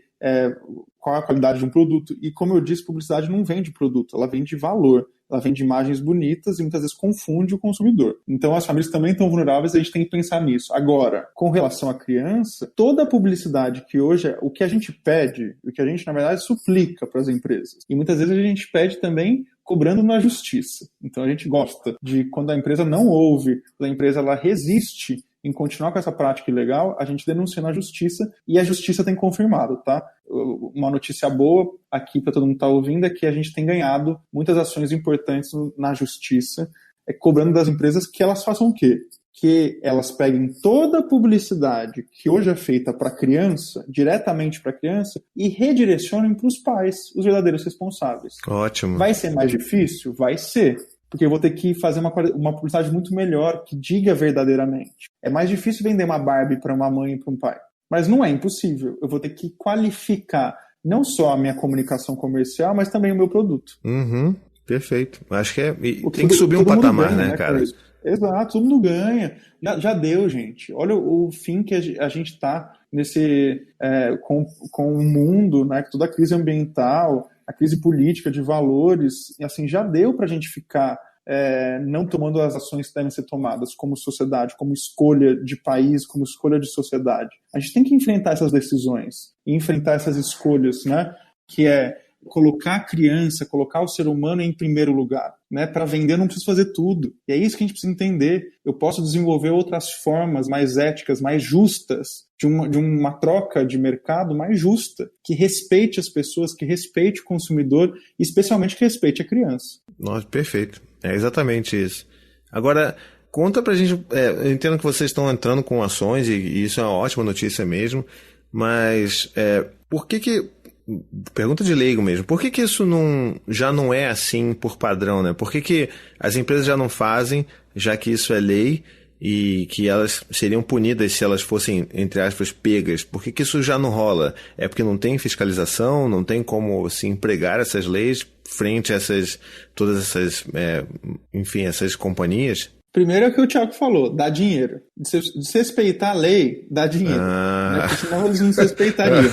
qual a qualidade de um produto. E como eu disse, publicidade não vende produto, ela vende valor, ela vende imagens bonitas e muitas vezes confunde o consumidor. Então as famílias também estão vulneráveis, a gente tem que pensar nisso. Agora, com relação à criança, toda a publicidade que hoje o que a gente pede, o que a gente na verdade suplica para as empresas, e muitas vezes a gente pede também cobrando na justiça. Então a gente gosta de quando a empresa não ouve, quando a empresa ela resiste em continuar com essa prática ilegal, a gente denuncia na justiça e a justiça tem confirmado, tá? Uma notícia boa aqui para todo mundo estar ouvindo é que a gente tem ganhado muitas ações importantes na justiça, cobrando das empresas que elas façam o quê? Que elas peguem toda a publicidade que hoje é feita para criança, diretamente para criança, e redirecionem para os pais, os verdadeiros responsáveis. Ótimo. Vai ser mais difícil? Vai ser. Porque eu vou ter que fazer uma publicidade muito melhor, que diga verdadeiramente. É mais difícil vender uma Barbie para uma mãe e para um pai. Mas não é impossível. Eu vou ter que qualificar não só a minha comunicação comercial, mas também o meu produto. Perfeito. Acho que tem que subir um patamar, ganha, né, cara? Exato, todo mundo ganha. Já deu, gente. Olha o fim que a gente está nesse com o mundo, né? Toda a crise ambiental, a crise política de valores, e assim, já deu para a gente ficar não tomando as ações que devem ser tomadas como sociedade, como escolha de país, como escolha de sociedade. A gente tem que enfrentar essas decisões e enfrentar essas escolhas, né? Que é colocar a criança, colocar o ser humano em primeiro lugar, né? Para vender eu não preciso fazer tudo. E é isso que a gente precisa entender. Eu posso desenvolver outras formas mais éticas, mais justas, de uma troca de mercado mais justa, que respeite as pessoas, que respeite o consumidor e especialmente que respeite a criança. Nossa, perfeito. É exatamente isso. Agora, conta pra gente, eu entendo que vocês estão entrando com ações e isso é uma ótima notícia mesmo, mas por que pergunta de leigo mesmo, por que isso já não é assim por padrão, né? Por que as empresas já não fazem, já que isso é lei e que elas seriam punidas se elas fossem, entre aspas, pegas? Por que isso já não rola? É porque não tem fiscalização, não tem como se empregar essas leis frente a todas essas, enfim, essas companhias? Primeiro é o que o Thiago falou, dá dinheiro. Desrespeitar a lei, dá dinheiro. Né? Porque senão eles não se respeitariam.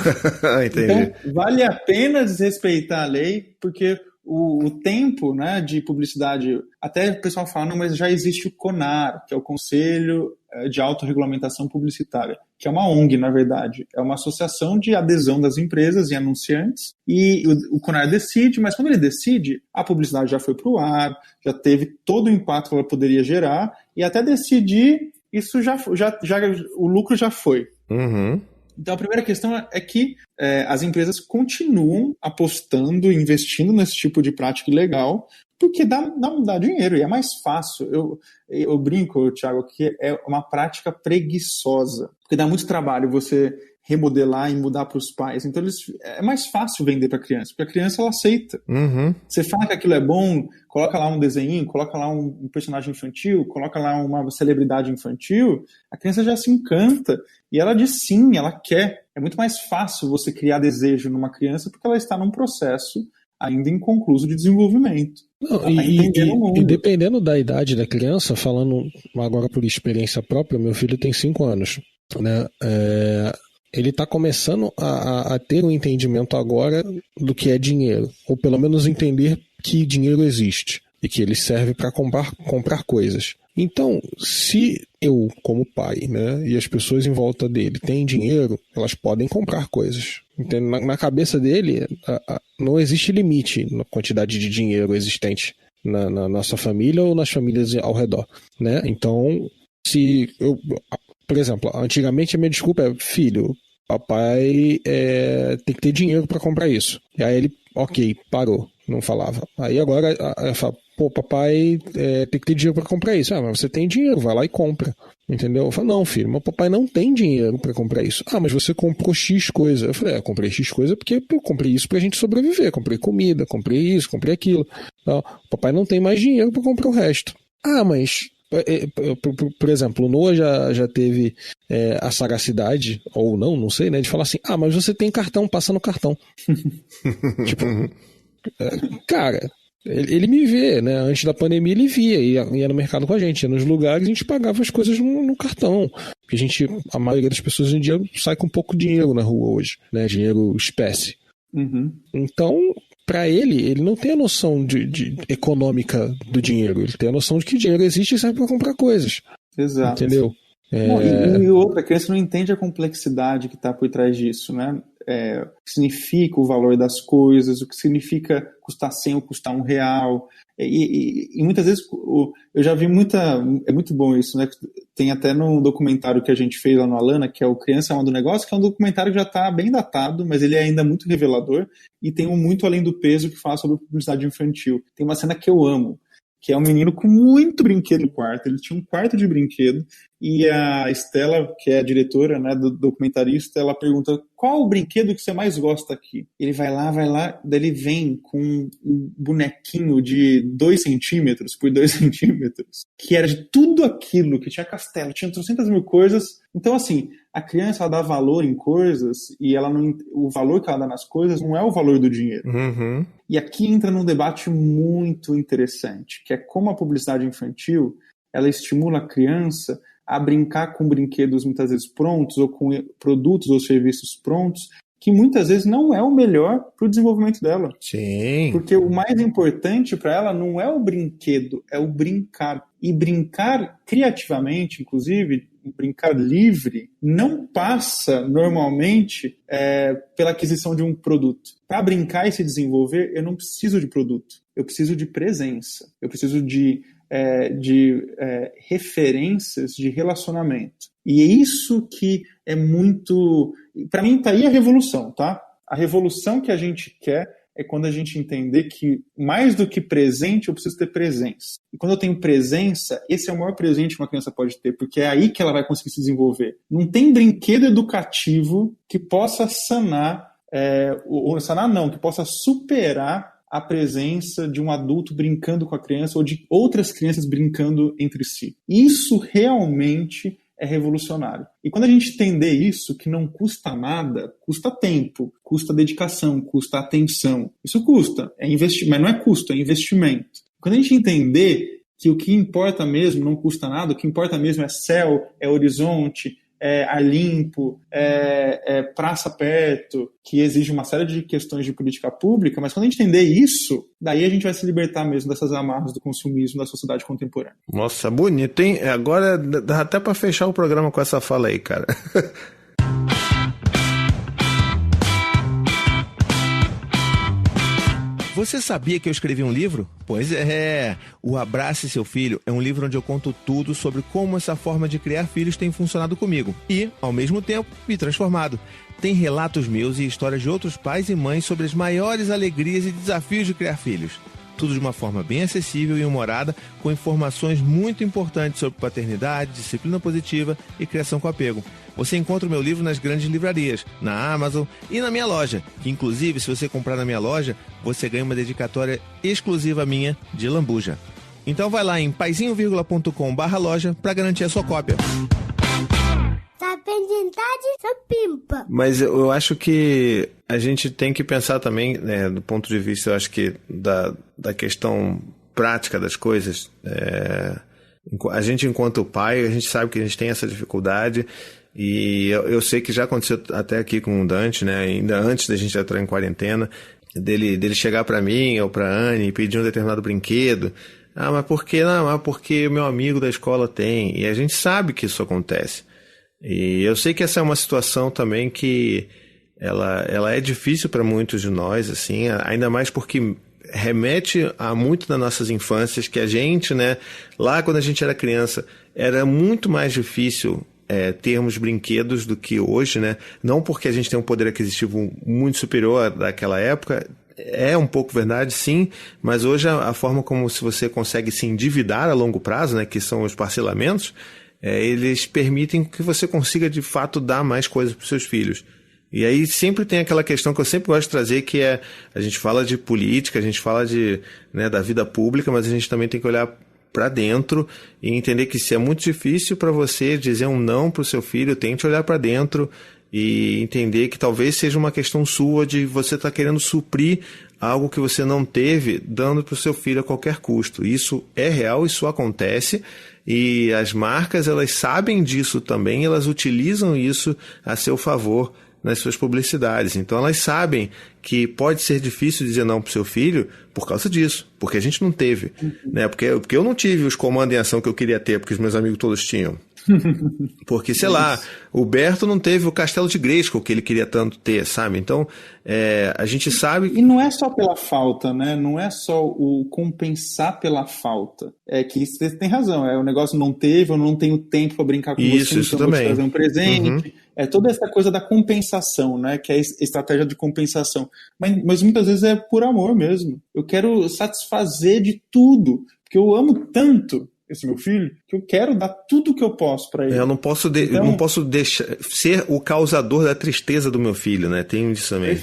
Entendi. Então, vale a pena desrespeitar a lei, porque o tempo, né, de publicidade, até o pessoal fala, não, mas já existe o CONAR, que é o Conselho de Autorregulamentação Publicitária, que é uma ONG, na verdade. É uma associação de adesão das empresas e anunciantes, e o CONAR decide, mas quando ele decide, a publicidade já foi para o ar, já teve todo o impacto que ela poderia gerar, e até decidir, isso o lucro já foi. Uhum. Então, a primeira questão é que as empresas continuam apostando, investindo nesse tipo de prática ilegal, porque dá dinheiro e é mais fácil. Eu brinco, Thiago, que é uma prática preguiçosa, porque dá muito trabalho você remodelar e mudar para os pais. Então, é mais fácil vender para a criança, porque a criança ela aceita. Uhum. Você fala que aquilo é bom, coloca lá um desenho, coloca lá um personagem infantil, coloca lá uma celebridade infantil, a criança já se encanta e ela diz sim, ela quer. É muito mais fácil você criar desejo numa criança porque ela está num processo ainda inconcluso de desenvolvimento. Não, e dependendo da idade da criança, falando agora por experiência própria, meu filho tem 5 anos, né? Ele está começando a ter um entendimento agora do que é dinheiro, ou pelo menos entender que dinheiro existe e que ele serve para comprar coisas. Então, se eu, como pai, né, e as pessoas em volta dele têm dinheiro, elas podem comprar coisas. Então, na cabeça dele, não existe limite na quantidade de dinheiro existente na nossa família ou nas famílias ao redor, né? Então, por exemplo, antigamente a minha desculpa é, filho, papai tem que ter dinheiro para comprar isso. E aí ele, ok, parou, não falava. Aí agora fala, pô, papai tem que ter dinheiro para comprar isso. Ah, mas você tem dinheiro, vai lá e compra. Entendeu? Eu falo, não, filho, meu papai não tem dinheiro para comprar isso. Ah, mas você comprou X coisa. Eu falei, comprei X coisa porque eu comprei isso pra gente sobreviver. Comprei comida, comprei isso, comprei aquilo. Então, papai não tem mais dinheiro para comprar o resto. Ah, mas... Por exemplo, o Noah já teve a sagacidade, ou não sei, né, de falar assim, mas você tem cartão, passa no cartão. Tipo, cara, ele me vê, né, antes da pandemia ele via, ia no mercado com a gente, ia nos lugares, a gente pagava as coisas no cartão, porque a maioria das pessoas hoje em dia sai com pouco dinheiro na rua hoje, né, dinheiro espécie. Uhum. Então... Para ele não tem a noção de econômica do dinheiro. Ele tem a noção de que dinheiro existe e serve para comprar coisas. Exato. Entendeu? E outra, a criança não entende a complexidade que está por trás disso, né? O que significa o valor das coisas, o que significa custar 100 ou custar R$1. E muitas vezes eu já vi é muito bom isso, né? Tem até no documentário que a gente fez lá no Alana, que é o Criança Alma do Negócio, que é um documentário que já está bem datado, mas ele é ainda muito revelador, e tem um Muito Além do Peso que fala sobre publicidade infantil. Tem uma cena que eu amo, que é um menino com muito brinquedo no quarto. Ele tinha um quarto de brinquedo, e a Estela, que é a diretora, né, do documentarista, ela pergunta, qual o brinquedo que você mais gosta aqui? Ele vai lá, daí ele vem com um bonequinho de 2 centímetros por 2 centímetros, que era de tudo aquilo, que tinha castelo, tinha 300 mil coisas. Então, assim, a criança, ela dá valor em coisas, e o valor que ela dá nas coisas não é o valor do dinheiro. Uhum. E aqui entra num debate muito interessante, que é como a publicidade infantil, ela estimula a criança a brincar com brinquedos muitas vezes prontos, ou com produtos ou serviços prontos, que muitas vezes não é o melhor para o desenvolvimento dela. Sim. Porque o mais importante para ela não é o brinquedo, é o brincar. E brincar criativamente, inclusive, brincar livre, não passa normalmente pela aquisição de um produto. Para brincar e se desenvolver, eu não preciso de produto, eu preciso de presença, eu preciso de referências de relacionamento. E é isso que é muito... Para mim, tá aí a revolução, tá? A revolução que a gente quer é quando a gente entender que, mais do que presente, eu preciso ter presença. E quando eu tenho presença, esse é o maior presente que uma criança pode ter, porque é aí que ela vai conseguir se desenvolver. Não tem brinquedo educativo que possa sanar, que possa superar a presença de um adulto brincando com a criança ou de outras crianças brincando entre si. Isso realmente é revolucionário. E quando a gente entender isso, que não custa nada, custa tempo, custa dedicação, custa atenção. Isso custa, mas não é custo, é investimento. Quando a gente entender que o que importa mesmo não custa nada, o que importa mesmo é céu, é horizonte, é ar limpo, é praça perto, que exige uma série de questões de política pública, mas quando a gente entender isso, daí a gente vai se libertar mesmo dessas amarras do consumismo da sociedade contemporânea. Nossa, bonito, hein? Agora dá até pra fechar o programa com essa fala aí, cara. Você sabia que eu escrevi um livro? Pois é, O Abrace Seu Filho é um livro onde eu conto tudo sobre como essa forma de criar filhos tem funcionado comigo e, ao mesmo tempo, me transformado. Tem relatos meus e histórias de outros pais e mães sobre as maiores alegrias e desafios de criar filhos. Tudo de uma forma bem acessível e humorada, com informações muito importantes sobre paternidade, disciplina positiva e criação com apego. Você encontra o meu livro nas grandes livrarias, na Amazon e na minha loja, que inclusive, se você comprar na minha loja, você ganha uma dedicatória exclusiva minha de lambuja. Então vai lá em paizinho.com/loja para garantir a sua cópia. Mas eu acho que a gente tem que pensar também, né, do ponto de vista, eu acho que da questão prática das coisas. A gente, enquanto pai, a gente sabe que a gente tem essa dificuldade e eu sei que já aconteceu até aqui com o Dante, né, ainda antes da gente entrar em quarentena, dele chegar para mim ou para Anne e pedir um determinado brinquedo. Ah, mas por que não? Ah, porque meu amigo da escola tem. E a gente sabe que isso acontece. E eu sei que essa é uma situação também que ela é difícil para muitos de nós, assim, ainda mais porque remete a muito das nossas infâncias, que a gente, né, lá quando a gente era criança, era muito mais difícil termos brinquedos do que hoje, né? Não porque a gente tem um poder aquisitivo muito superior daquela época, é um pouco verdade, sim, mas hoje a forma como se você consegue se endividar a longo prazo, né, que são os parcelamentos, eles permitem que você consiga, de fato, dar mais coisas para os seus filhos. E aí sempre tem aquela questão que eu sempre gosto de trazer, que a gente fala de política, a gente fala da vida pública, mas a gente também tem que olhar para dentro e entender que se é muito difícil para você dizer um não para o seu filho, tente olhar para dentro e entender que talvez seja uma questão sua de você estar querendo suprir algo que você não teve, dando para o seu filho a qualquer custo. Isso é real, isso acontece. E as marcas, elas sabem disso também, elas utilizam isso a seu favor nas suas publicidades. Então elas sabem que pode ser difícil dizer não para o seu filho por causa disso, porque a gente não teve, né? Porque eu não tive os comandos em ação que eu queria ter, porque os meus amigos todos tinham. Porque, sei lá, o Berto não teve o Castelo de Grayskull que ele queria tanto ter, sabe? Então, a gente sabe... E não é só pela falta, né? Não é só o compensar pela falta. É que você tem razão, o negócio não teve, eu não tenho tempo para brincar com você, isso então também. Vou te trazer um presente. É toda essa coisa da compensação, né? Que é a estratégia de compensação. Mas muitas vezes é por amor mesmo. Eu quero satisfazer de tudo, porque eu amo tanto esse meu filho, que eu quero dar tudo que eu posso para ele. Eu não posso deixar ser o causador da tristeza do meu filho, né? Tem isso também.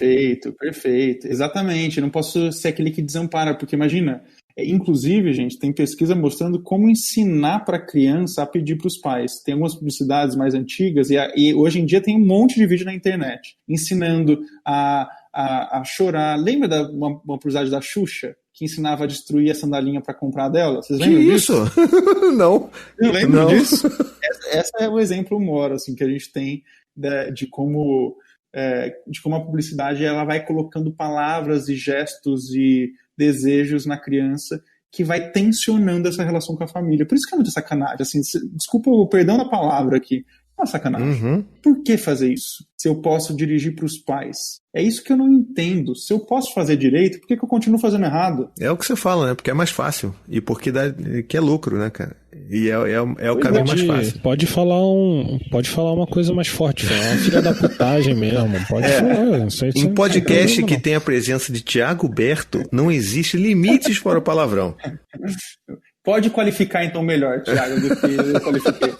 Perfeito. Exatamente. Eu não posso ser aquele que desampara, porque imagina, inclusive, gente, tem pesquisa mostrando como ensinar para a criança a pedir para os pais. Tem algumas publicidades mais antigas e hoje em dia tem um monte de vídeo na internet ensinando a chorar. Lembra uma publicidade da Xuxa? Que ensinava a destruir a sandalinha para comprar dela? Vocês lembram disso? Não. Eu lembro disso. Essa é o exemplo maior assim, que a gente tem de como a publicidade ela vai colocando palavras e gestos e desejos na criança que vai tensionando essa relação com a família. Por isso que é muita sacanagem. Assim, desculpa o perdão da palavra aqui. É uma sacanagem. Por que fazer isso? Se eu posso dirigir para os pais. É isso que eu não entendo. Se eu posso fazer direito, por que eu continuo fazendo errado? É o que você fala, né? Porque é mais fácil. E porque que é lucro, né, cara? E é o caminho mais fácil. Pode falar uma coisa mais forte. É uma filha da putagem mesmo. Pode falar. Em podcast que tem a presença de Thiago Berto, não existe limites para o palavrão. Pode qualificar, então, melhor, Thiago, do que eu qualifiquei.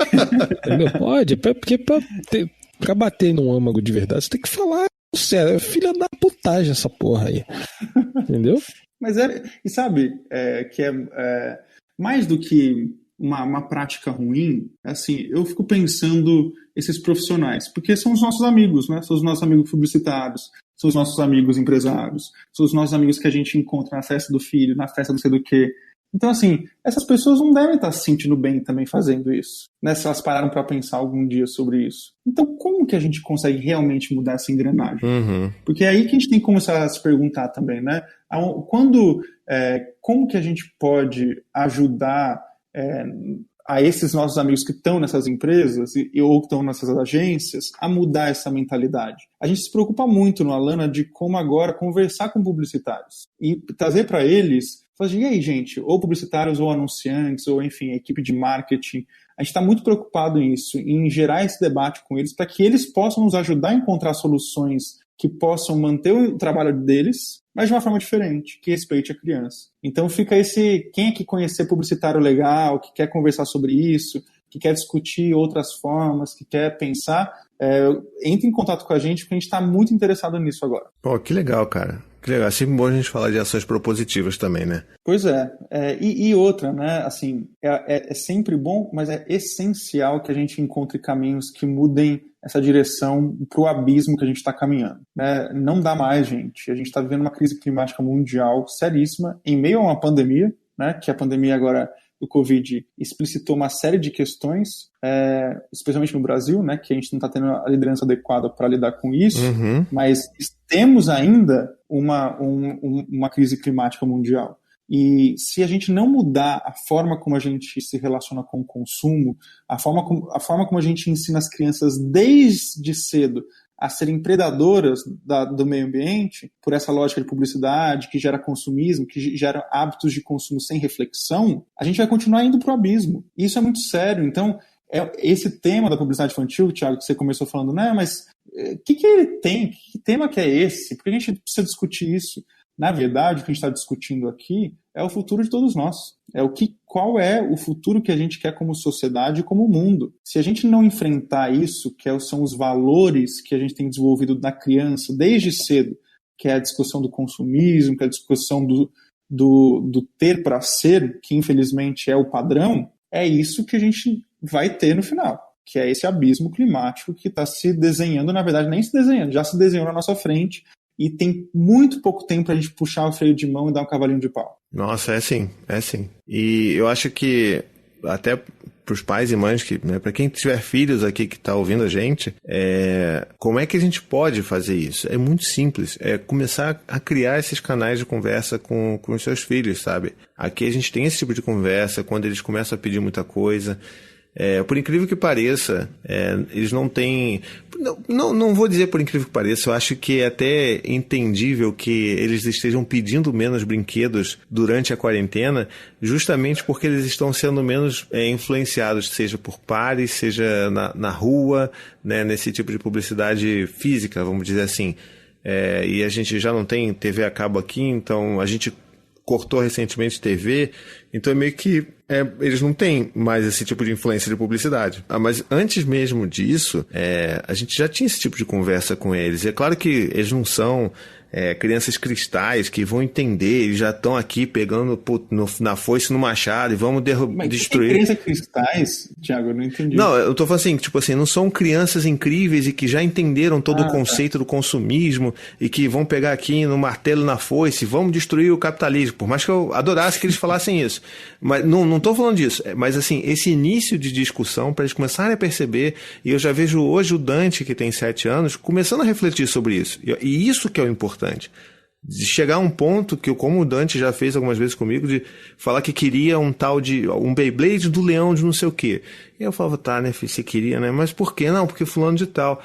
Pode, porque pra bater num âmago de verdade, você tem que falar sério, é filha da putagem essa porra aí. Entendeu? Mas e sabe, que mais do que uma prática ruim, assim, eu fico pensando esses profissionais, porque são os nossos amigos, né? São os nossos amigos publicitários, são os nossos amigos empresários, são os nossos amigos que a gente encontra na festa do filho, na festa não sei do quê. Então, assim, essas pessoas não devem estar se sentindo bem também fazendo isso, né? Se elas pararam para pensar algum dia sobre isso. Então, como que a gente consegue realmente mudar essa engrenagem? Porque é aí que a gente tem que começar a se perguntar também, né? Como que a gente pode ajudar a esses nossos amigos que estão nessas empresas ou que estão nessas agências a mudar essa mentalidade? A gente se preocupa muito no Alana de como agora conversar com publicitários e trazer para eles, falar, e aí, gente, ou publicitários ou anunciantes, ou enfim, equipe de marketing. A gente está muito preocupado nisso, em gerar esse debate com eles para que eles possam nos ajudar a encontrar soluções que possam manter o trabalho deles, mas de uma forma diferente, que respeite a criança. Então fica quem é que conhecer publicitário legal, que quer conversar sobre isso, que quer discutir outras formas, que quer pensar, entre em contato com a gente, porque a gente está muito interessado nisso agora. Pô, que legal, cara. Que legal. É sempre bom a gente falar de ações propositivas também, né? Pois é. E outra, né? Assim, é sempre bom, mas é essencial que a gente encontre caminhos que mudem essa direção para o abismo que a gente está caminhando, né? Não dá mais, gente. A gente está vivendo uma crise climática mundial seríssima em meio a uma pandemia, né? Que a pandemia agora do Covid explicitou uma série de questões, especialmente no Brasil, né? Que a gente não está tendo a liderança adequada para lidar com isso, mas temos ainda uma crise climática mundial. E se a gente não mudar a forma como a gente se relaciona com o consumo, a forma como a gente ensina as crianças desde cedo a serem predadoras do meio ambiente, por essa lógica de publicidade que gera consumismo, que gera hábitos de consumo sem reflexão, a gente vai continuar indo para o abismo. E isso é muito sério. Então, esse tema da publicidade infantil, Thiago, que você começou falando, né, mas o que ele tem? Que tema que é esse? Por que a gente precisa discutir isso? Na verdade, o que a gente está discutindo aqui é o futuro de todos nós. Qual é o futuro que a gente quer como sociedade e como mundo. Se a gente não enfrentar isso, são os valores que a gente tem desenvolvido na criança desde cedo, que é a discussão do consumismo, que é a discussão do ter para ser, que infelizmente é o padrão, é isso que a gente vai ter no final, que é esse abismo climático que está se desenhando, na verdade nem se desenhando, já se desenhou na nossa frente, e tem muito pouco tempo pra gente puxar o freio de mão e dar um cavalinho de pau. Nossa, é sim. E eu acho que até pros pais e mães, né, para quem tiver filhos aqui que tá ouvindo a gente, como é que a gente pode fazer isso? É muito simples, é começar a criar esses canais de conversa com os seus filhos, sabe? Aqui a gente tem esse tipo de conversa quando eles começam a pedir muita coisa. Por incrível que pareça, eles não têm... Não vou dizer por incrível que pareça, eu acho que é até entendível que eles estejam pedindo menos brinquedos durante a quarentena, justamente porque eles estão sendo menos influenciados, seja por pares, seja na rua, né, nesse tipo de publicidade física, vamos dizer assim. E a gente já não tem TV a cabo aqui, então a gente cortou recentemente TV, então é meio que eles não têm mais esse tipo de influência de publicidade. Mas antes mesmo disso, a gente já tinha esse tipo de conversa com eles. E é claro que eles não são crianças cristais que vão entender, eles já estão aqui pegando na foice, no machado e vamos destruir. Mas crianças cristais, Thiago, eu não entendi. Não, eu tô falando assim, não são crianças incríveis e que já entenderam todo o conceito do consumismo e que vão pegar aqui no martelo, na foice, vamos destruir o capitalismo, por mais que eu adorasse que eles falassem isso. Mas não tô falando disso, mas assim, esse início de discussão para eles começarem a perceber, e eu já vejo hoje o Dante, que tem 7 anos, começando a refletir sobre isso. E isso que é o importante. De chegar a um ponto que, como o Dante já fez algumas vezes comigo, de falar que queria um tal de um Beyblade do leão de não sei o quê. E eu falava, tá, né, filho, você queria, né? Mas por quê? Não, porque fulano de tal.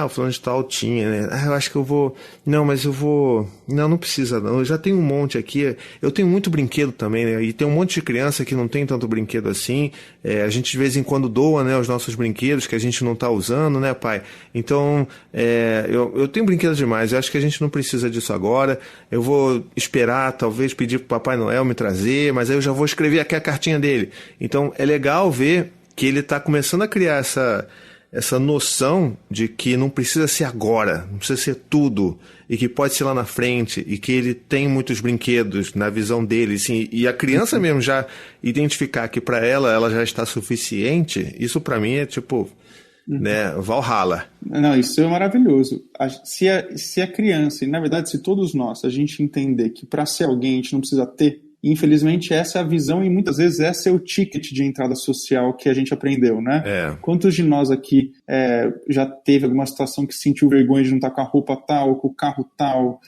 O fulano de tal tinha, né? Eu acho que eu vou... Não, mas eu vou... Não precisa não. Eu já tenho um monte aqui. Eu tenho muito brinquedo também, né? E tem um monte de criança que não tem tanto brinquedo assim. A gente de vez em quando doa, né, os nossos brinquedos que a gente não tá usando, né, pai? Então, eu tenho brinquedo demais. Eu acho que a gente não precisa disso agora. Eu vou esperar, talvez pedir pro Papai Noel me trazer, mas aí eu já vou escrever aqui a cartinha dele. Então, é legal ver que ele tá começando a criar essa noção de que não precisa ser agora, não precisa ser tudo, e que pode ser lá na frente, e que ele tem muitos brinquedos na visão dele, assim, e a criança mesmo já identificar que para ela já está suficiente, isso para mim é tipo, né, Valhalla. Não, isso é maravilhoso. Se a criança, e na verdade se todos nós, a gente entender que para ser alguém a gente não precisa ter, E, infelizmente, essa é a visão e muitas vezes esse é o ticket de entrada social que a gente aprendeu, né? Quantos de nós aqui já teve alguma situação que sentiu vergonha de não estar com a roupa tal, com o carro tal?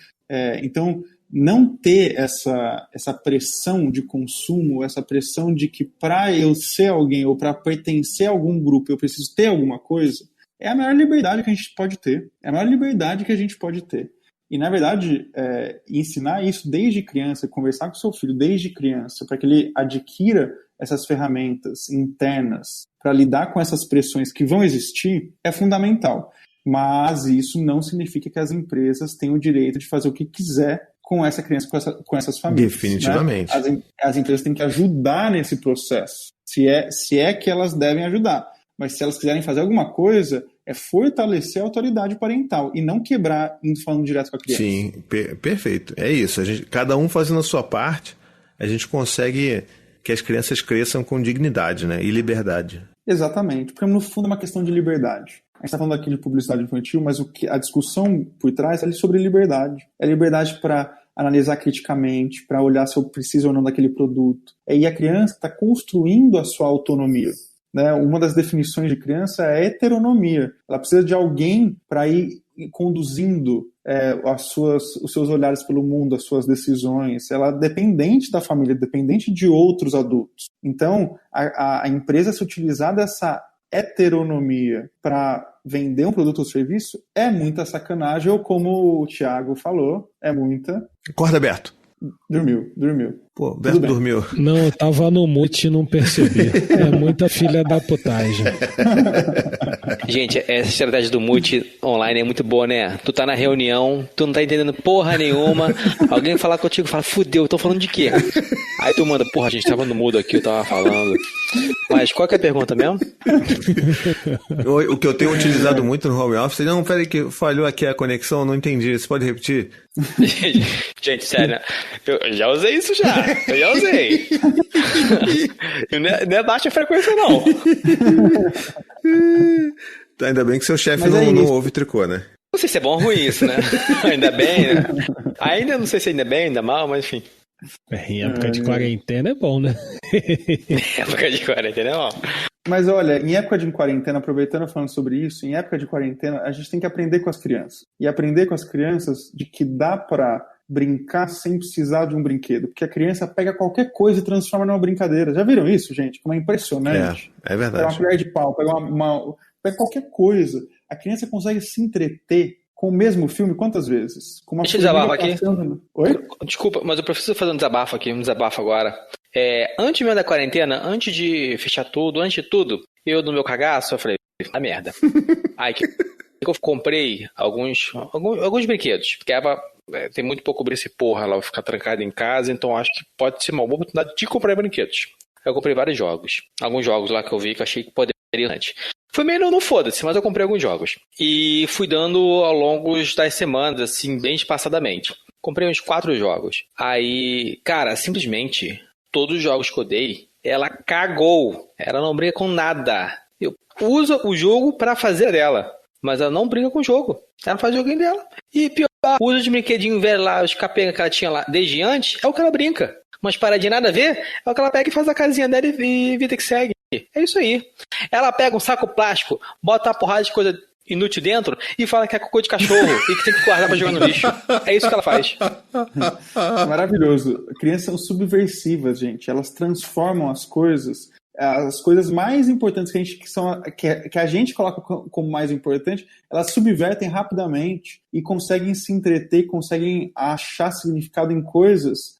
Então, não ter essa pressão de consumo, essa pressão de que para eu ser alguém ou para pertencer a algum grupo eu preciso ter alguma coisa, é a maior liberdade que a gente pode ter. É a maior liberdade que a gente pode ter. E, na verdade, ensinar isso desde criança, conversar com seu filho desde criança, para que ele adquira essas ferramentas internas para lidar com essas pressões que vão existir, é fundamental. Mas isso não significa que as empresas têm o direito de fazer o que quiser com essa criança, com essas famílias. Definitivamente. Né? As empresas têm que ajudar nesse processo, se é que elas devem ajudar. Mas se elas quiserem fazer alguma coisa, é fortalecer a autoridade parental e não quebrar falando direto com a criança. Sim, perfeito. É isso. Cada um fazendo a sua parte, a gente consegue que as crianças cresçam com dignidade, né? E liberdade. Exatamente. Porque no fundo é uma questão de liberdade. A gente está falando aqui de publicidade infantil, mas a discussão por trás é sobre liberdade. É liberdade para analisar criticamente, para olhar se eu preciso ou não daquele produto. E a criança está construindo a sua autonomia. Né? Uma das definições de criança é a heteronomia. Ela precisa de alguém para ir conduzindo os seus olhares pelo mundo, as suas decisões. Ela é dependente da família, dependente de outros adultos. Então, a empresa se utilizar dessa heteronomia para vender um produto ou serviço é muita sacanagem, ou como o Thiago falou, é muita... Acorda, Berto. Dormiu. Pô, o Berto dormiu. Não, eu tava no mute e não percebi. É muita filha da putagem. Gente, essa estratégia do mute online é muito boa, né? Tu tá na reunião, tu não tá entendendo porra nenhuma, alguém falar contigo, fala, fudeu, eu tô falando de quê? Aí tu manda, porra, a gente tava no mudo aqui, eu tava falando. Mas qual que é a pergunta mesmo? O que eu tenho utilizado muito no home office, não, peraí que falhou aqui a conexão, não entendi, você pode repetir? Gente, sério, eu já usei isso já. Eu já usei. Não é baixa frequência, não. Ainda bem que seu chefe não ouve tricô, né? Não sei se é bom ou ruim isso, né? Ainda bem, né? Ainda não sei se ainda bem, ainda mal, mas enfim. Em época de quarentena é bom, né? Em época de quarentena é bom. Mas olha, em época de quarentena, aproveitando falando sobre isso, em época de quarentena a gente tem que aprender com as crianças. E aprender com as crianças de que dá pra brincar sem precisar de um brinquedo. Porque a criança pega qualquer coisa e transforma numa brincadeira. Já viram isso, gente? Como é impressionante. É verdade. Pega uma colher de pau, pega qualquer coisa. A criança consegue se entreter com o mesmo filme quantas vezes? Com uma Deixa eu desabafar aqui. Oi? Desculpa, mas eu preciso fazer um desabafo aqui, um desabafo agora. Antes mesmo da quarentena, antes de fechar tudo, antes de tudo, eu no meu cagaço, eu falei, merda. Aí que eu comprei alguns brinquedos, porque tem muito pouco cobrir esse porra, ela vai ficar trancada em casa, então acho que pode ser uma boa oportunidade de comprar brinquedos. Eu comprei vários jogos. Alguns jogos lá que eu vi que eu achei que poderia antes. Foi meio não foda-se, mas eu comprei alguns jogos. E fui dando ao longo das semanas, assim, bem espaçadamente. Comprei uns 4 jogos. Aí, cara, simplesmente, todos os jogos que eu dei, ela cagou. Ela não brinca com nada. Eu uso o jogo pra fazer dela, mas ela não brinca com o jogo. Ela faz o joguinho dela. E pior, o uso de brinquedinho velho lá, os capengas que ela tinha lá desde antes, é o que ela brinca. Mas para de nada a ver, é o que ela pega e faz a casinha dela e vida que segue. É isso aí. Ela pega um saco plástico, bota uma porrada de coisa inútil dentro e fala que é cocô de cachorro e que tem que guardar pra jogar no lixo. É isso que ela faz. Maravilhoso. Crianças são subversivas, gente. Elas transformam as coisas mais importantes que a gente coloca como mais importante, elas subvertem rapidamente e conseguem se entreter, conseguem achar significado em coisas.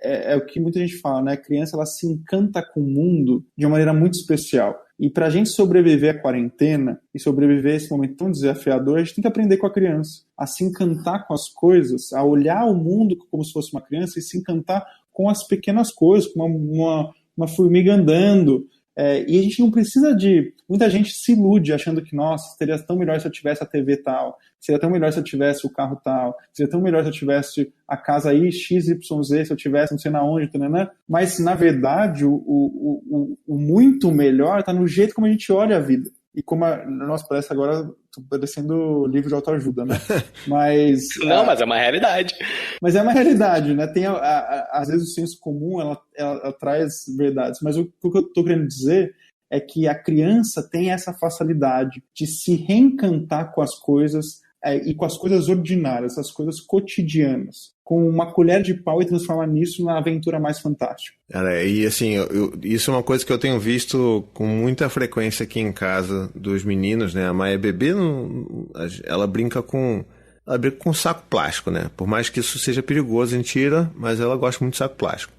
É o que muita gente fala, né? A criança, ela se encanta com o mundo de uma maneira muito especial. E para a gente sobreviver à quarentena e sobreviver a esse momento tão desafiador, a gente tem que aprender com a criança, a se encantar com as coisas, a olhar o mundo como se fosse uma criança e se encantar com as pequenas coisas, com uma formiga andando. E a gente não precisa de... Muita gente se ilude achando que, nossa, seria tão melhor se eu tivesse a TV tal, seria tão melhor se eu tivesse o carro tal, seria tão melhor se eu tivesse a casa aí, XYZ, se eu tivesse não sei na onde, né? Mas, na verdade, o muito melhor está no jeito como a gente olha a vida. E como nossa, parece agora, tô parecendo livro de autoajuda, né? Mas... Não, mas é uma realidade. Mas é uma realidade, né? Tem, às vezes o senso comum, ela traz verdades. Mas o que eu tô querendo dizer é que a criança tem essa facilidade de se reencantar com as coisas e com as coisas ordinárias, as coisas cotidianas, com uma colher de pau e transformar nisso na aventura mais fantástica. Cara, e assim, isso é uma coisa que eu tenho visto com muita frequência aqui em casa dos meninos, né? A Maia bebê, ela brinca com saco plástico, né? Por mais que isso seja perigoso, a gente tira, mas ela gosta muito de saco plástico.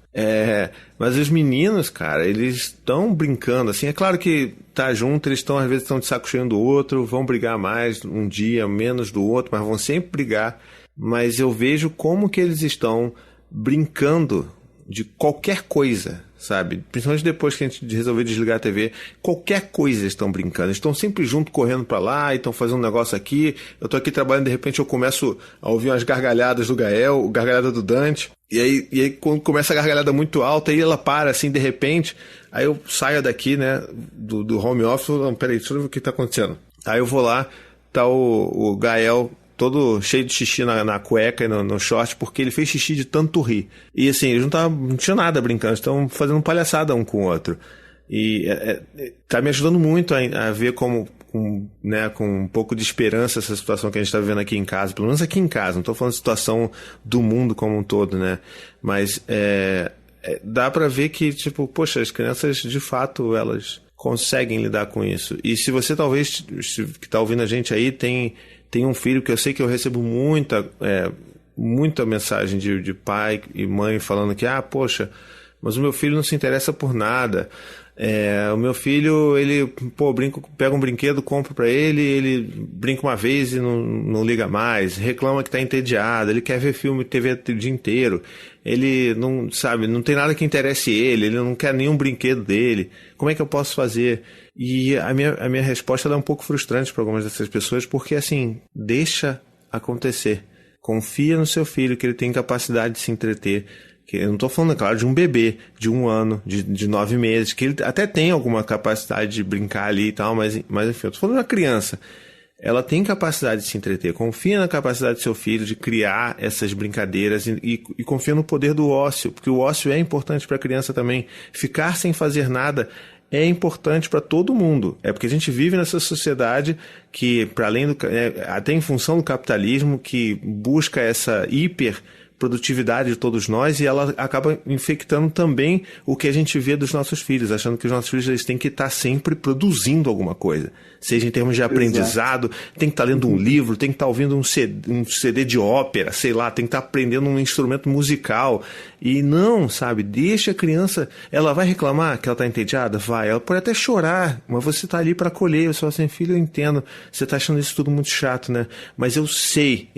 Mas os meninos, cara, eles estão brincando, assim, é claro que tá junto, eles às vezes estão de saco cheio um do outro, vão brigar mais um dia, menos do outro, mas vão sempre brigar. Mas eu vejo como que eles estão brincando de qualquer coisa, sabe? Principalmente depois que a gente resolveu desligar a TV, qualquer coisa eles estão brincando. Eles estão sempre junto, correndo pra lá, e estão fazendo um negócio aqui. Eu tô aqui trabalhando, de repente eu começo a ouvir umas gargalhadas do Gael, gargalhada do Dante. E aí quando começa a gargalhada muito alta, aí ela para, assim, de repente. Aí eu saio daqui, né, do home office. Não, peraí, deixa eu ver o que tá acontecendo. Aí eu vou lá, tá o Gael todo cheio de xixi na cueca e no short, porque ele fez xixi de tanto rir. E assim, eles não tinham nada brincando, estão fazendo palhaçada um com o outro. E tá me ajudando muito a ver com um pouco de esperança essa situação que a gente tá vivendo aqui em casa, pelo menos aqui em casa, não tô falando de situação do mundo como um todo, né? Mas dá pra ver que, tipo, poxa, as crianças de fato, elas conseguem lidar com isso. E se você talvez, que tá ouvindo a gente aí, tem um filho, que eu sei que eu recebo muita mensagem de pai e mãe falando que, poxa, mas o meu filho não se interessa por nada. O meu filho, ele, pega um brinquedo, compra pra ele brinca uma vez e não liga mais, reclama que tá entediado, ele quer ver filme, TV o dia inteiro, ele não tem nada que interesse ele não quer nenhum brinquedo dele, como é que eu posso fazer? E a minha resposta é um pouco frustrante para algumas dessas pessoas, porque assim, deixa acontecer, confia no seu filho que ele tem capacidade de se entreter. Eu não estou falando, claro, de um bebê de 1 ano, de 9 meses, que ele até tem alguma capacidade de brincar ali e tal, mas enfim, eu estou falando de uma criança. Ela tem capacidade de se entreter. Confia na capacidade do seu filho de criar essas brincadeiras e confia no poder do ócio, porque o ócio é importante para a criança também. Ficar sem fazer nada é importante para todo mundo. É porque a gente vive nessa sociedade que, para além até em função do capitalismo, que busca essa hiperprodutividade de todos nós, e ela acaba infectando também o que a gente vê dos nossos filhos, achando que os nossos filhos eles têm que estar sempre produzindo alguma coisa, seja em termos de aprendizado, tem que estar lendo um livro, tem que estar ouvindo um CD de ópera, sei lá, tem que estar aprendendo um instrumento musical. E não, sabe, deixa a criança, ela vai reclamar que ela está entediada? Vai, ela pode até chorar, mas você está ali para acolher. Eu sou assim, filho, eu entendo, você está achando isso tudo muito chato, né? Mas eu sei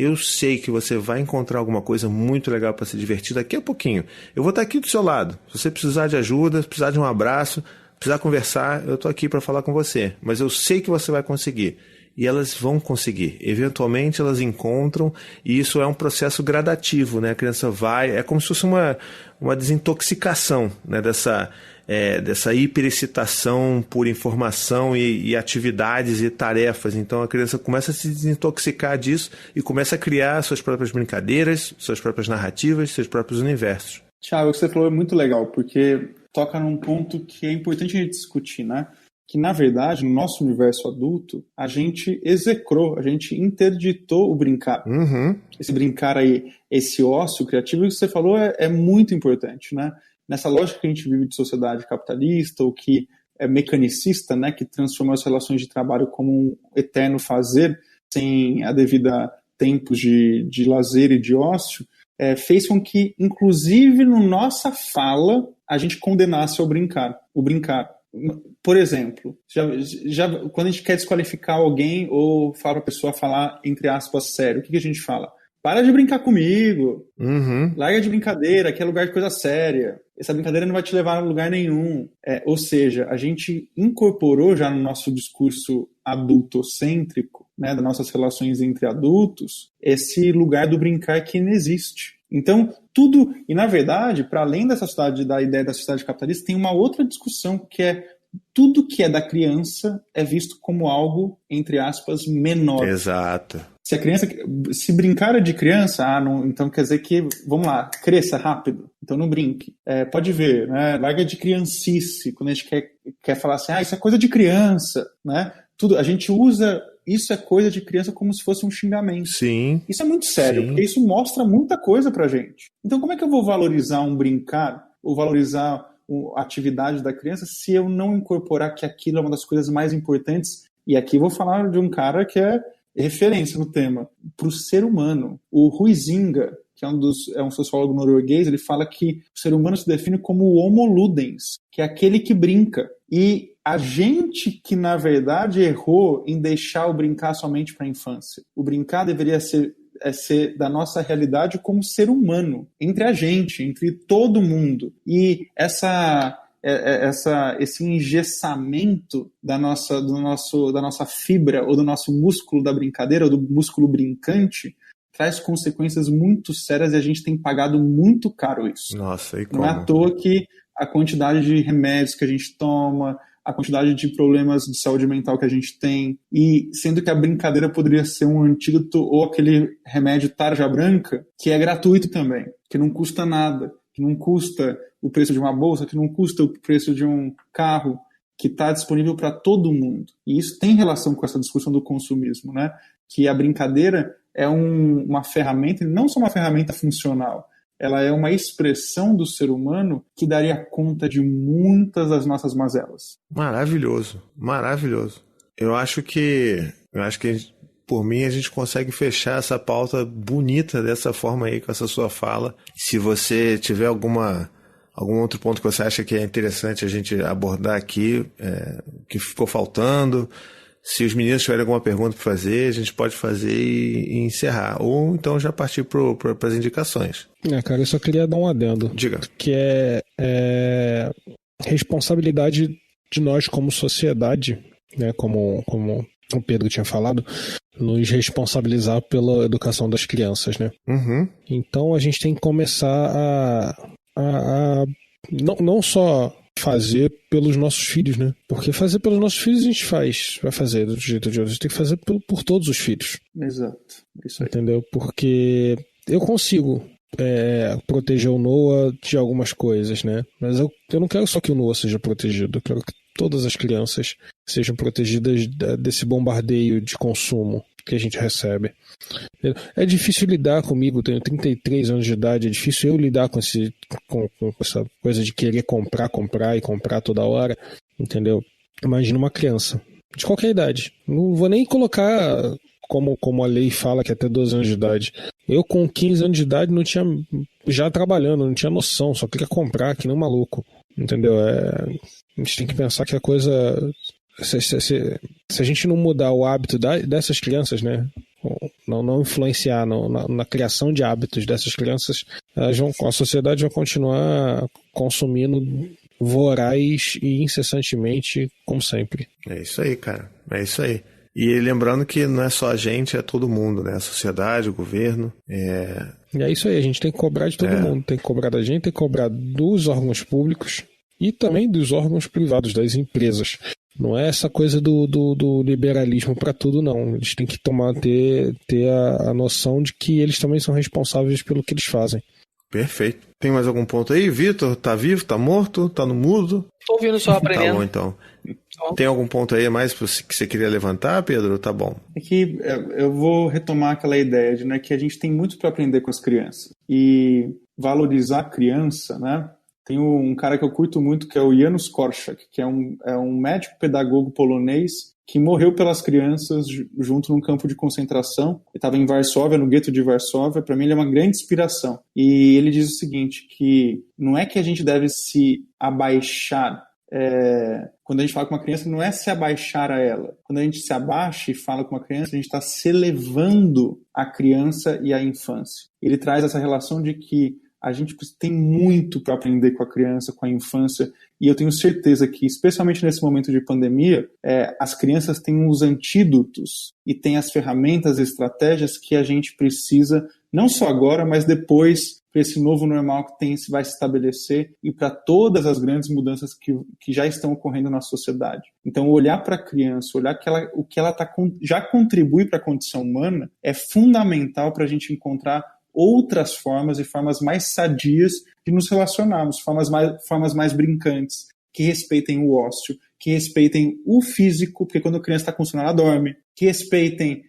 que você vai encontrar alguma coisa muito legal para se divertir daqui a pouquinho. Eu vou estar aqui do seu lado. Se você precisar de ajuda, se precisar de um abraço, precisar conversar, eu tô aqui para falar com você. Mas eu sei que você vai conseguir. E elas vão conseguir. Eventualmente elas encontram, e isso é um processo gradativo, né? A criança vai, é como se fosse uma desintoxicação, né? Dessa hiperexcitação por informação e atividades e tarefas. Então a criança começa a se desintoxicar disso e começa a criar suas próprias brincadeiras, suas próprias narrativas, seus próprios universos. Thiago, o que você falou é muito legal, porque toca num ponto que é importante a gente discutir, né? Que, na verdade, no nosso universo adulto, a gente execrou, a gente interditou o brincar. Uhum. Esse brincar aí, esse ócio criativo que você falou é muito importante, né? Nessa lógica que a gente vive de sociedade capitalista, ou que é mecanicista, né? Que transforma as relações de trabalho como um eterno fazer, sem a devida tempos de lazer e de ócio, fez com que, inclusive, no nossa fala, a gente condenasse o brincar. Por exemplo, já quando a gente quer desqualificar alguém ou falar para a pessoa falar, entre aspas, sério, o que a gente fala? Para de brincar comigo, larga de brincadeira, aqui é lugar de coisa séria, essa brincadeira não vai te levar a lugar nenhum. Ou seja, a gente incorporou já no nosso discurso adultocêntrico, né, das nossas relações entre adultos, esse lugar do brincar que não existe. Então, tudo, e na verdade, para além da ideia da sociedade capitalista, tem uma outra discussão que é tudo que é da criança é visto como algo, entre aspas, menor. Exato. Se brincar de criança, não, então quer dizer que, vamos lá, cresça rápido, então não brinque. Pode ver, né? Larga de criancice, quando a gente quer falar assim, isso é coisa de criança, né? A gente usa isso é coisa de criança como se fosse um xingamento. Sim. Isso é muito sério, Sim. porque isso mostra muita coisa pra gente. Então como é que eu vou valorizar um brincar, ou valorizar a atividade da criança, se eu não incorporar que aquilo é uma das coisas mais importantes? E aqui eu vou falar de um cara que é referência no tema, para o ser humano. O Huizinga, que é um sociólogo norueguês, ele fala que o ser humano se define como o homo ludens, que é aquele que brinca. E a gente que, na verdade, errou em deixar o brincar somente para a infância. O brincar deveria ser da nossa realidade como ser humano, entre a gente, entre todo mundo. E esse engessamento da nossa fibra ou do nosso músculo da brincadeira ou do músculo brincante traz consequências muito sérias e a gente tem pagado muito caro isso. Nossa, e como? Não é à toa que a quantidade de remédios que a gente toma, a quantidade de problemas de saúde mental que a gente tem, e sendo que a brincadeira poderia ser um antídoto ou aquele remédio tarja branca, que é gratuito também, que não custa nada, que não custa o preço de uma bolsa, que não custa o preço de um carro, que está disponível para todo mundo. E isso tem relação com essa discussão do consumismo, né? Que a brincadeira é uma ferramenta, e não só uma ferramenta funcional, ela é uma expressão do ser humano que daria conta de muitas das nossas mazelas. Maravilhoso, maravilhoso. Eu acho que por mim a gente consegue fechar essa pauta bonita dessa forma aí, com essa sua fala. Se você tiver algum outro ponto que você acha que é interessante a gente abordar aqui, que ficou faltando, se os meninos tiverem alguma pergunta para fazer, a gente pode fazer e encerrar. Ou então já partir para as indicações. Cara, eu só queria dar um adendo. Diga. Que é responsabilidade de nós como sociedade, né, como o Pedro tinha falado, nos responsabilizar pela educação das crianças, né? Uhum. Então a gente tem que começar a não só fazer pelos nossos filhos, né? Porque fazer pelos nossos filhos a gente vai fazer do jeito de outro. A gente tem que fazer por todos os filhos. Exato. Isso aí. Entendeu? Porque eu consigo proteger o Noah de algumas coisas, né? Mas eu não quero só que o Noah seja protegido. Eu quero que todas as crianças sejam protegidas desse bombardeio de consumo que a gente recebe. É difícil lidar comigo, tenho 33 anos de idade, é difícil eu lidar com essa coisa de querer comprar e comprar toda hora, entendeu? Imagina uma criança, de qualquer idade. Não vou nem colocar como a lei fala que é até 12 anos de idade. Eu com 15 anos de idade não tinha, já trabalhando, não tinha noção, só queria comprar, que nem um maluco, entendeu? A gente tem que pensar que a coisa... Se a gente não mudar o hábito dessas crianças, né? Não influenciar na criação de hábitos dessas crianças, a sociedade vai continuar consumindo voraz e incessantemente, como sempre. É isso aí, cara. É isso aí. E lembrando que não é só a gente, é todo mundo, né? A sociedade, o governo. E é isso aí, a gente tem que cobrar de todo mundo. Tem que cobrar da gente, tem que cobrar dos órgãos públicos e também dos órgãos privados, das empresas. Não é essa coisa do liberalismo para tudo, não. Eles têm que ter a noção de que eles também são responsáveis pelo que eles fazem. Perfeito. Tem mais algum ponto aí? Vitor, tá vivo? Tá morto? Tá no mudo? Tô ouvindo só aprendendo. Tá bom, então. Tem algum ponto aí a mais que você queria levantar, Pedro? Tá bom. É que eu vou retomar aquela ideia de, né, que a gente tem muito para aprender com as crianças. E valorizar a criança, né? Tem um cara que eu curto muito, que é o Janusz Korczak, que é um médico pedagogo polonês que morreu pelas crianças junto num campo de concentração. Ele estava em Varsóvia, no gueto de Varsóvia. Para mim ele é uma grande inspiração. E ele diz o seguinte, que não é que a gente deve se abaixar. Quando a gente fala com uma criança, não é se abaixar a ela. Quando a gente se abaixa e fala com uma criança, a gente está se elevando a criança e a infância. Ele traz essa relação de que a gente tem muito para aprender com a criança, com a infância, e eu tenho certeza que, especialmente nesse momento de pandemia, as crianças têm os antídotos e têm as ferramentas, estratégias que a gente precisa, não só agora, mas depois, para esse novo normal que vai se estabelecer e para todas as grandes mudanças que já estão ocorrendo na sociedade. Então, olhar para a criança, olhar o que ela já contribui para a condição humana é fundamental para a gente encontrar outras formas e formas mais sadias de nos relacionarmos, formas mais brincantes, que respeitem o ócio, que respeitem o físico, porque quando a criança está com sono, ela dorme, que respeitem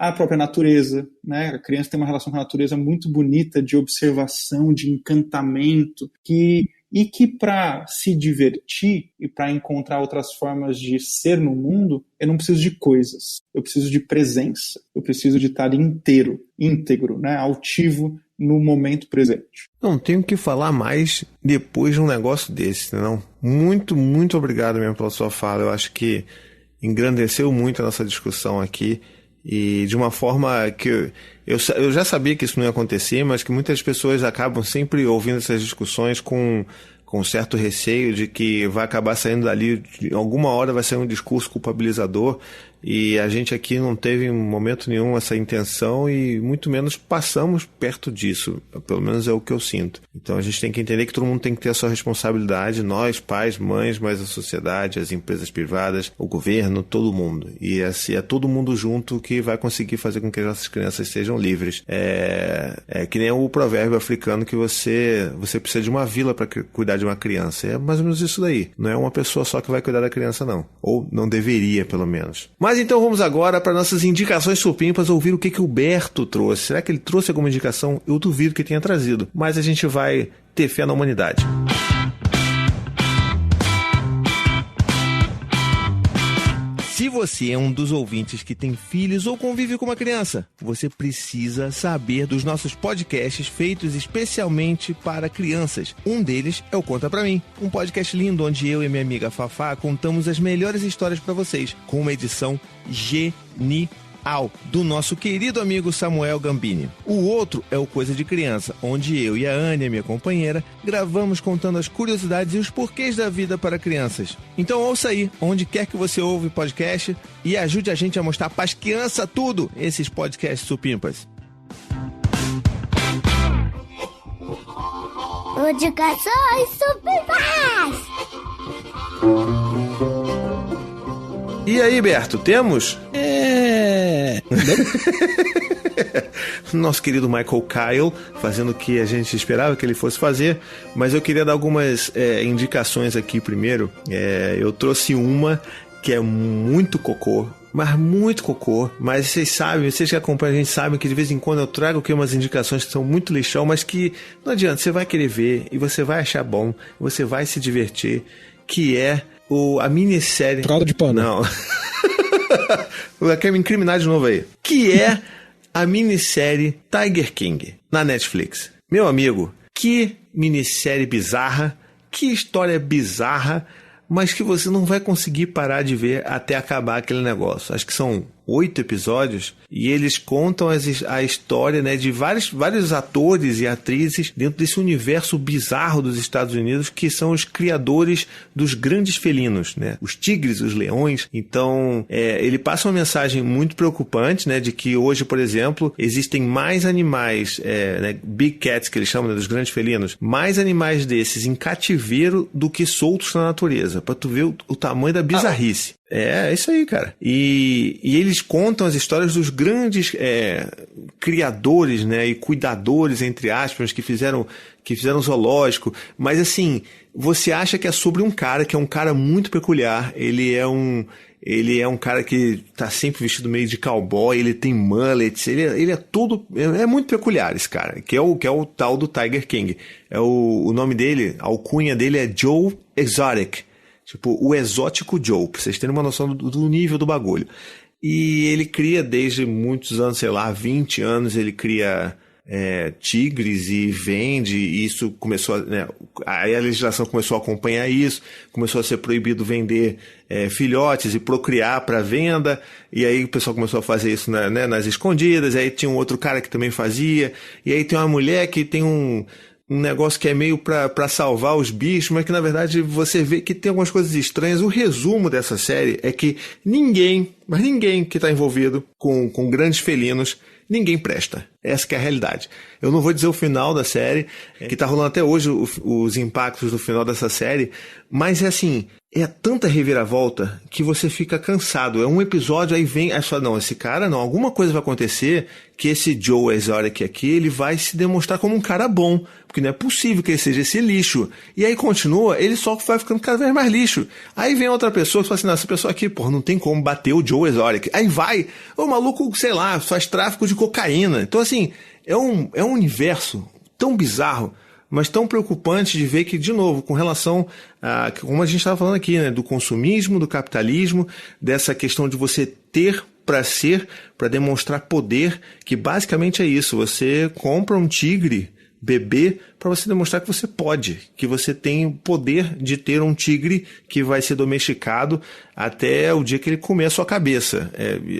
a própria natureza, né? A criança tem uma relação com a natureza muito bonita, de observação, de encantamento, e que para se divertir e para encontrar outras formas de ser no mundo, eu não preciso de coisas, eu preciso de presença, eu preciso de estar íntegro, né? Altivo no momento presente. Não tenho que falar mais depois de um negócio desse, não? Muito, muito obrigado mesmo pela sua fala. Eu acho que engrandeceu muito a nossa discussão aqui e de uma forma que eu já sabia que isso não ia acontecer, mas que muitas pessoas acabam sempre ouvindo essas discussões com certo receio de que vai acabar saindo dali, de alguma hora vai sair um discurso culpabilizador, e a gente aqui não teve em momento nenhum essa intenção e muito menos passamos perto disso, pelo menos é o que eu sinto. Então a gente tem que entender que todo mundo tem que ter a sua responsabilidade, nós, pais, mães, mas a sociedade, as empresas privadas, o governo, todo mundo. E assim, é todo mundo junto que vai conseguir fazer com que as nossas crianças sejam livres. É que nem o provérbio africano que você precisa de uma vila para cuidar de uma criança. É mais ou menos isso daí. Não é uma pessoa só que vai cuidar da criança, não. Ou não deveria, pelo menos. Mas então vamos agora para nossas indicações supimpas, ouvir o que o Berto trouxe. Será que ele trouxe alguma indicação? Eu duvido que tenha trazido. Mas a gente vai ter fé na humanidade. Se você é um dos ouvintes que tem filhos ou convive com uma criança, você precisa saber dos nossos podcasts feitos especialmente para crianças. Um deles é o Conta Pra Mim, um podcast lindo onde eu e minha amiga Fafá contamos as melhores histórias para vocês, com uma edição genial do nosso querido amigo Samuel Gambini. O outro é o Coisa de Criança, onde eu e a Ania, minha companheira, gravamos contando as curiosidades e os porquês da vida para crianças. Então ouça aí, onde quer que você ouve podcast, e ajude a gente a mostrar para as crianças tudo, esses podcasts supimpas. Indicações supimpas! E aí, Berto, temos? Nosso querido Michael Kyle fazendo o que a gente esperava que ele fosse fazer, mas eu queria dar algumas indicações aqui primeiro. Eu trouxe uma que é muito cocô, mas vocês sabem, vocês que acompanham a gente sabem que de vez em quando eu trago aqui umas indicações que são muito lixão, mas que não adianta, você vai querer ver e você vai achar bom, você vai se divertir, que é a minissérie... Fralda de pano. Não. Quer me incriminar de novo aí. Que é a minissérie Tiger King, na Netflix. Meu amigo, que minissérie bizarra, que história bizarra, mas que você não vai conseguir parar de ver até acabar aquele negócio. Acho que são 8 episódios e eles contam a história, né, de vários atores e atrizes dentro desse universo bizarro dos Estados Unidos, que são os criadores dos grandes felinos, né, os tigres, os leões. Então, ele passa uma mensagem muito preocupante, né, de que hoje, por exemplo, existem mais animais, né, big cats, que eles chamam, né, dos grandes felinos, mais animais desses em cativeiro do que soltos na natureza, para tu ver o tamanho da bizarrice. É isso aí, cara. E eles contam as histórias dos grandes criadores, né, e cuidadores, entre aspas, que fizeram zoológico. Mas assim, você acha que é sobre um cara que é um cara muito peculiar. Ele é um cara que tá sempre vestido meio de cowboy, ele tem mullets, ele é todo... É muito peculiar esse cara, que é o tal do Tiger King. O nome dele, a alcunha dele é Joe Exotic. Tipo, o exótico Joe, pra vocês terem uma noção do nível do bagulho. E ele cria desde muitos anos, sei lá, 20 anos, ele cria tigres e vende, e isso começou aí a legislação começou a acompanhar isso, começou a ser proibido vender filhotes e procriar para venda, e aí o pessoal começou a fazer isso nas escondidas, aí tinha um outro cara que também fazia, e aí tem uma mulher que tem um negócio que é meio pra salvar os bichos, mas que na verdade você vê que tem algumas coisas estranhas. O resumo dessa série é que ninguém que tá envolvido com grandes felinos, ninguém presta. Essa que é a realidade. Eu não vou dizer o final da série, que tá rolando até hoje os impactos do final dessa série, mas é assim, é tanta reviravolta que você fica cansado. É um episódio, aí vem, aí só, não, esse cara não, alguma coisa vai acontecer que esse Joe Exotic aqui, ele vai se demonstrar como um cara bom, porque não é possível que ele seja esse lixo. E aí continua, ele só vai ficando cada vez mais lixo. Aí vem outra pessoa que fala assim, não, essa pessoa aqui, porra, não tem como bater o Joe Exotic. Aí vai, o maluco, sei lá, faz tráfico de cocaína. Então assim, é um universo tão bizarro, mas tão preocupante de ver que, de novo, com relação a, como a gente estava falando aqui, né, do consumismo, do capitalismo, dessa questão de você ter para ser, para demonstrar poder, que basicamente é isso, você compra um tigre bebê para você demonstrar que você pode, que você tem o poder de ter um tigre que vai ser domesticado até o dia que ele comer a sua cabeça.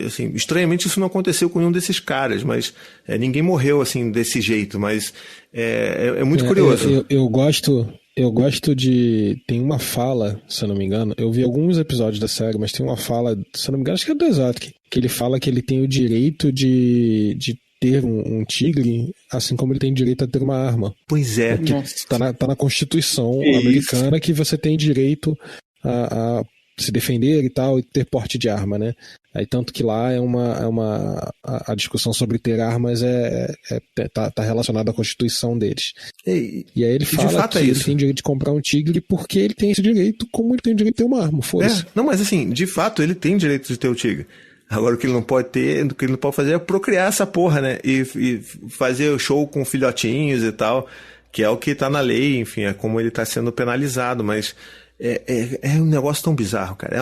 Assim, estranhamente isso não aconteceu com nenhum desses caras, mas ninguém morreu assim desse jeito, mas é muito curioso. Eu gosto de... Tem uma fala, se eu não me engano, eu vi alguns episódios da série, mas tem uma fala, se eu não me engano, acho que é do Exotic, que ele fala que ele tem o direito de ter um tigre, assim como ele tem direito a ter uma arma. Pois é. Tá na Constituição americana que você tem direito a se defender e tal, e ter porte de arma, né? Aí tanto que lá a discussão sobre ter armas tá relacionada à Constituição deles. E aí ele fala que ele tem direito de comprar um tigre porque ele tem esse direito, como ele tem direito de ter uma arma, foda-se. Não, mas assim, de fato ele tem direito de ter o tigre. Agora o que ele não pode ter, o que ele não pode fazer é procriar essa porra, né? E fazer o show com filhotinhos e tal, que é o que tá na lei, enfim, é como ele tá sendo penalizado, mas é um negócio tão bizarro, cara.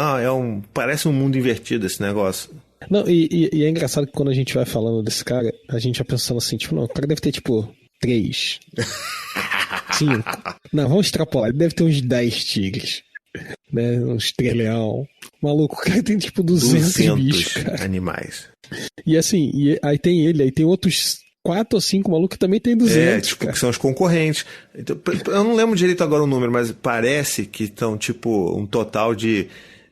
Parece um mundo invertido esse negócio. Não, e é engraçado que quando a gente vai falando desse cara, a gente vai pensando assim, tipo, não, o cara deve ter, tipo, 3, 5. Não, vamos extrapolar, ele deve ter uns 10 tigres. Né, uns trelhão. Maluco, o cara tem tipo 200 bichos, cara. Animais. E assim, aí tem ele, aí tem outros 4 ou 5 malucos que também tem 200. Tipo, que são os concorrentes. Então, eu não lembro direito agora o número, mas parece que estão tipo um total de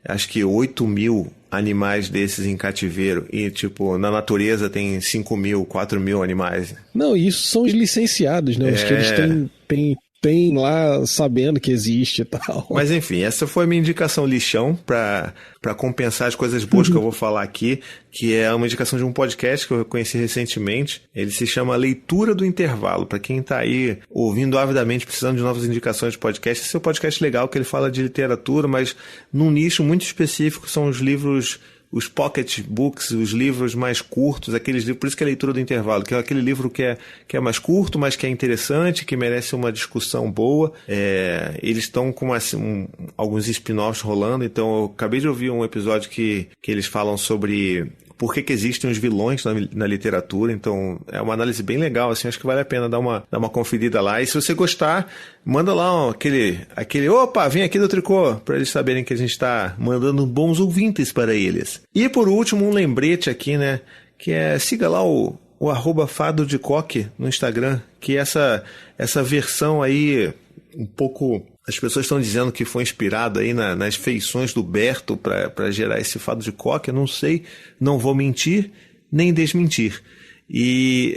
acho que 8.000 animais desses em cativeiro. E tipo, na natureza tem 5.000, 4.000 animais. Não, isso são os licenciados, né? Os que eles tem lá sabendo que existe e tal. Mas enfim, essa foi a minha indicação lixão para compensar as coisas boas que eu vou falar aqui, que é uma indicação de um podcast que eu conheci recentemente. Ele se chama Leitura do Intervalo. Para quem tá aí ouvindo avidamente, precisando de novas indicações de podcast, esse é um podcast legal que ele fala de literatura, mas num nicho muito específico, são os livros, os pocket books, os livros mais curtos, aqueles livros, por isso que é a leitura do intervalo, que é aquele livro que é mais curto, mas que é interessante, que merece uma discussão boa. Eles estão com alguns spin-offs rolando, então eu acabei de ouvir um episódio que eles falam sobre por que existem os vilões na literatura, então é uma análise bem legal, assim, acho que vale a pena dar uma conferida lá, e se você gostar, manda lá aquele opa, vem aqui do Tricô, para eles saberem que a gente está mandando bons ouvintes para eles. E por último, um lembrete aqui, né, que siga lá o @fado de coque no Instagram, que essa versão aí um pouco... As pessoas estão dizendo que foi inspirado aí nas feições do Berto para gerar esse fado de coque. Eu não sei, não vou mentir, nem desmentir. E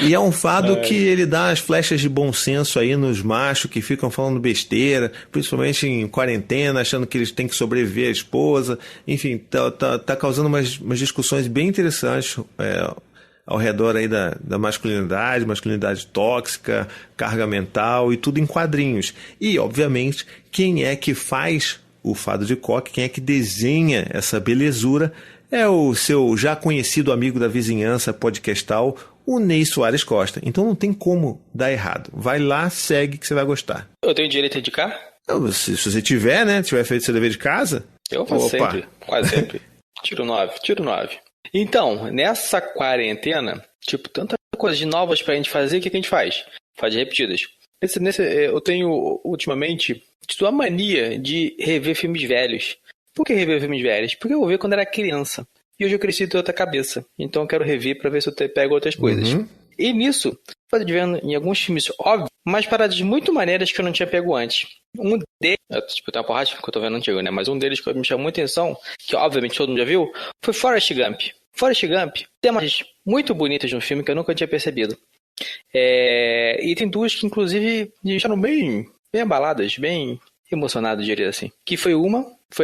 é um fado que ele dá as flechas de bom senso aí nos machos que ficam falando besteira, principalmente em quarentena, achando que eles têm que sobreviver à esposa. Enfim, tá causando umas discussões bem interessantes ao redor aí da masculinidade tóxica, carga mental e tudo em quadrinhos. E, obviamente, quem é que faz o fado de coque, quem é que desenha essa belezura é o seu já conhecido amigo da vizinhança podcastal, o Ney Soares Costa. Então não tem como dar errado. Vai lá, segue que você vai gostar. Eu tenho direito a indicar? Se você tiver, né? Tiver feito seu dever de casa. Eu faço sempre, quase sempre. Tiro 9. Então, nessa quarentena, tipo, tanta coisa de novas pra gente fazer, o que a gente faz? Faz repetidas. Eu tenho, ultimamente, tido a mania de rever filmes velhos. Por que rever filmes velhos? Porque eu vou ver quando era criança. E hoje eu cresci de outra cabeça. Então eu quero rever pra ver se eu pego outras coisas. E nisso, estou vendo em alguns filmes óbvios, mas paradas muito maneiras que eu não tinha pego antes. Um deles, tipo, tem uma porrada que eu tô vendo antigo, né? Mas um deles que me chamou muita atenção, que obviamente todo mundo já viu, foi Forrest Gump. Forrest Gump tem umas muito bonitas no filme que eu nunca tinha percebido. E tem duas que, inclusive, me deixaram bem abaladas, bem emocionado, diria assim. Que foi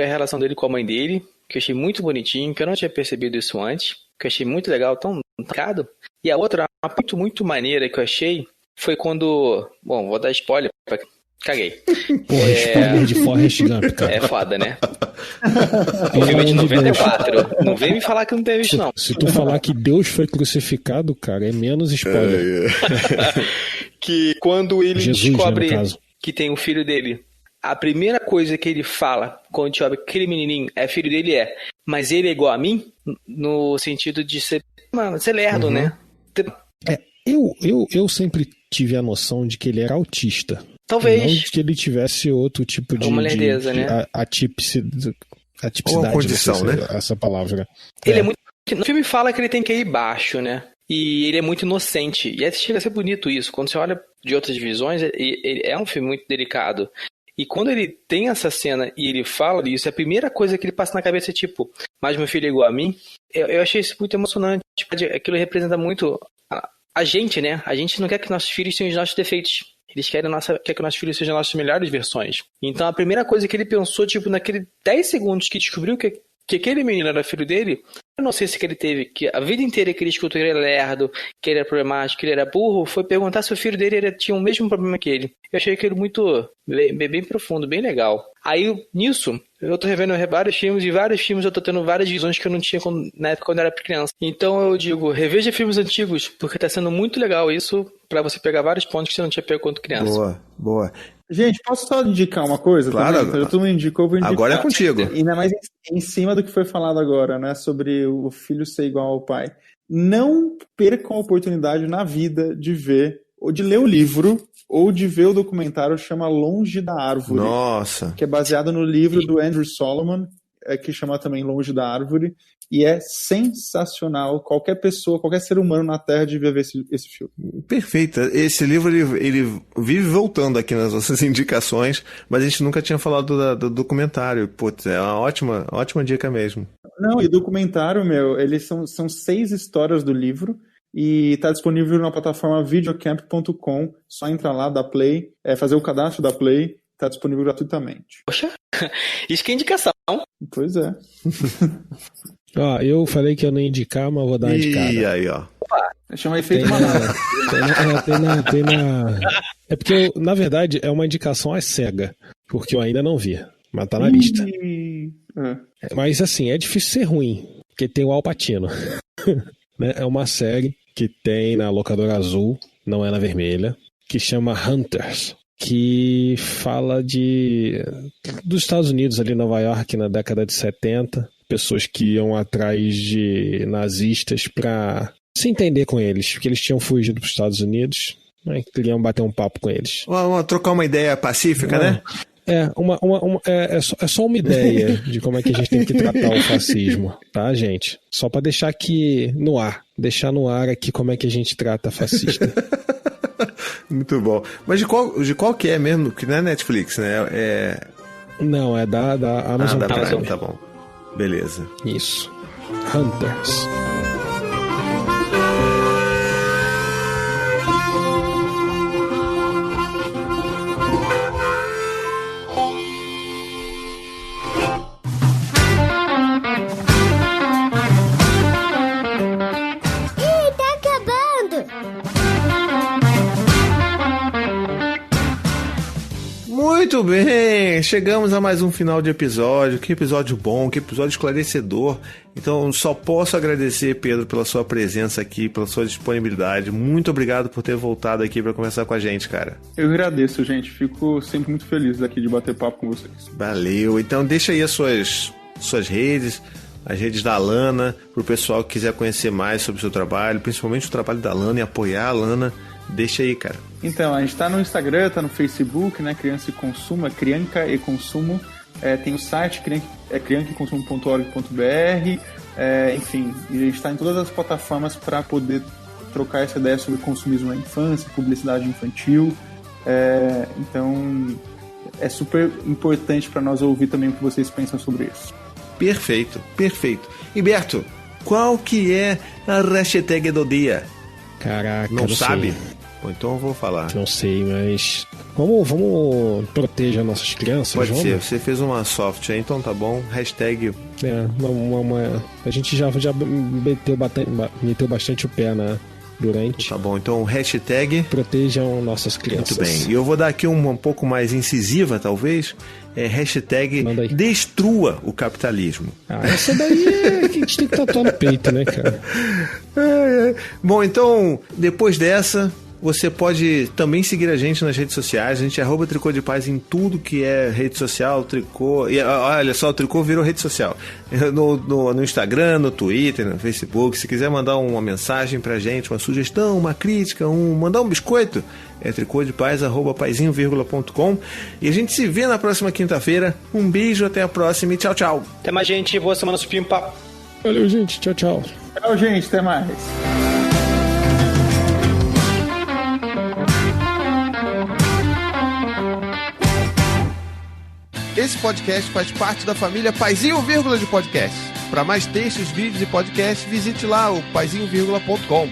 a relação dele com a mãe dele, que eu achei muito bonitinho, que eu não tinha percebido isso antes, que eu achei muito legal, tão marcado. E a outra, uma muito, muito maneira que eu achei, foi quando... Bom, vou dar spoiler, caguei. Porra, spoiler de Forrest Gump, cara. É foda, né? O filme é de 94. Não vem me falar que não teve isso, não. Se tu falar que Deus foi crucificado, cara, é menos spoiler. Que quando ele Jesus, descobre, né, no caso, que tem o filho dele, a primeira coisa que ele fala quando descobre que aquele menininho é filho dele mas ele é igual a mim, no sentido de ser lerdo, né? Eu sempre tive a noção de que ele era autista. Talvez. Não de que ele tivesse outro tipo de... Uma lerdeza, né? Atipicidade, uma condição, né? Essa palavra. Ele é muito... No filme fala que ele tem QI baixo, né? E ele é muito inocente. E chega a ser bonito isso. Quando você olha de outras divisões, ele é um filme muito delicado. E quando ele tem essa cena e ele fala isso, a primeira coisa que ele passa na cabeça é tipo, mas meu filho é igual a mim? Eu achei isso muito emocionante. Aquilo representa muito a gente, né? A gente não quer que nossos filhos tenham os nossos defeitos. Eles quer que nossos filhos sejam nossas melhores versões. Então a primeira coisa que ele pensou, tipo, naqueles 10 segundos que descobriu que aquele menino era filho dele, eu não sei se que ele teve, que a vida inteira que ele escutou que ele era lerdo, que ele era problemático, que ele era burro, foi perguntar se o filho dele tinha o mesmo problema que ele. Eu achei aquilo muito, bem profundo, bem legal. Aí, nisso, eu tô revendo vários filmes, e vários filmes eu tô tendo várias visões que eu não tinha na época quando eu era criança. Então eu digo, reveja filmes antigos, porque tá sendo muito legal isso, pra você pegar vários pontos que você não tinha pego quando criança. Boa. Gente, posso só indicar uma coisa? Claro. Também? Todo mundo indicou, vou indicar. Agora é contigo. Ainda mais em cima do que foi falado agora, né? Sobre o filho ser igual ao pai. Não percam a oportunidade na vida de ver, ou de ler o livro, ou de ver o documentário chama Longe da Árvore. Nossa. Que é baseado no livro do Andrew Solomon, que chama também Longe da Árvore. E é sensacional. Qualquer pessoa, qualquer ser humano na Terra devia ver esse filme. Perfeito. Esse livro, ele vive voltando aqui nas nossas indicações, mas a gente nunca tinha falado do documentário. Putz, é uma ótima dica mesmo. Não, e documentário, eles são 6 histórias do livro e está disponível na plataforma videocamp.com. Só entrar lá, dar play, fazer o cadastro da play, está disponível gratuitamente. Poxa, isso que é indicação. Pois é. Eu falei que eu não ia indicar, mas vou dar uma indicada. E aí, ó. Chama efeito manada. É porque, na verdade, é uma indicação às cega, porque eu ainda não vi, mas tá na lista. Mas, assim, é difícil ser ruim, porque tem o Al Pacino. Né? É uma série que tem na locadora azul, não é na vermelha, que chama Hunters, que fala dos Estados Unidos, ali em Nova York, na década de 70, pessoas que iam atrás de nazistas para se entender com eles, porque eles tinham fugido para os Estados Unidos, né? Queriam bater um papo com eles. Trocar uma ideia pacífica, né? É só uma ideia de como é que a gente tem que tratar o fascismo, tá, gente? Só para deixar aqui no ar, aqui como é que a gente trata fascista. Muito bom. Mas de qual que é mesmo? Que não é Netflix, né? Não, é da Amazon Prime. Amazon, tá bom. Beleza. Isso. Hunters. Muito bem, chegamos a mais um final de episódio. Que episódio bom, que episódio esclarecedor. Então só posso agradecer, Pedro, pela sua presença aqui, pela sua disponibilidade. Muito obrigado por ter voltado aqui para conversar com a gente, cara. Eu agradeço, gente. Fico sempre muito feliz aqui de bater papo com vocês. Valeu. Então deixa aí as suas redes, as redes da Alana, pro pessoal que quiser conhecer mais sobre o seu trabalho, principalmente o trabalho da Alana e apoiar a Alana. Deixa aí, cara. Então, a gente tá no Instagram, tá no Facebook, né? Criança e Consumo, é Crianca e Consumo. Tem o site, criancaeconsumo.org.br. Enfim, e a gente tá em todas as plataformas para poder trocar essa ideia sobre consumismo na infância, publicidade infantil. Então, é super importante para nós ouvir também o que vocês pensam sobre isso. Perfeito. E Berto, qual que é a hashtag do dia? Caraca, Não sabe? sei. Bom, então eu vou falar. Não sei, mas... Vamos proteger nossas crianças, Pode vamos? ser, você fez uma soft aí, então tá bom. Hashtag... A gente já meteu bastante o pé durante. Tá bom, então hashtag... Protejam nossas crianças. Muito bem. E eu vou dar aqui uma um pouco mais incisiva, talvez. Hashtag destrua o capitalismo. Essa daí é que a gente tem que tatuar no peito, né, cara? Bom, então, depois dessa... Você pode também seguir a gente nas redes sociais. A gente é @Tricô de Paz em tudo que é rede social, Tricô. E olha só, o Tricô virou rede social. No Instagram, no Twitter, no Facebook. Se quiser mandar uma mensagem pra gente, uma sugestão, uma crítica, mandar um biscoito, é tricôdepaz, @paizinho.com. E a gente se vê na próxima quinta-feira. Um beijo, até a próxima e tchau, tchau. Até mais, gente. Boa semana, supimpa. Valeu, gente. Tchau, tchau. Tchau, gente. Até mais. Esse podcast faz parte da família Paizinho de Podcast. Para mais textos, vídeos e podcasts, visite lá o paizinho.com.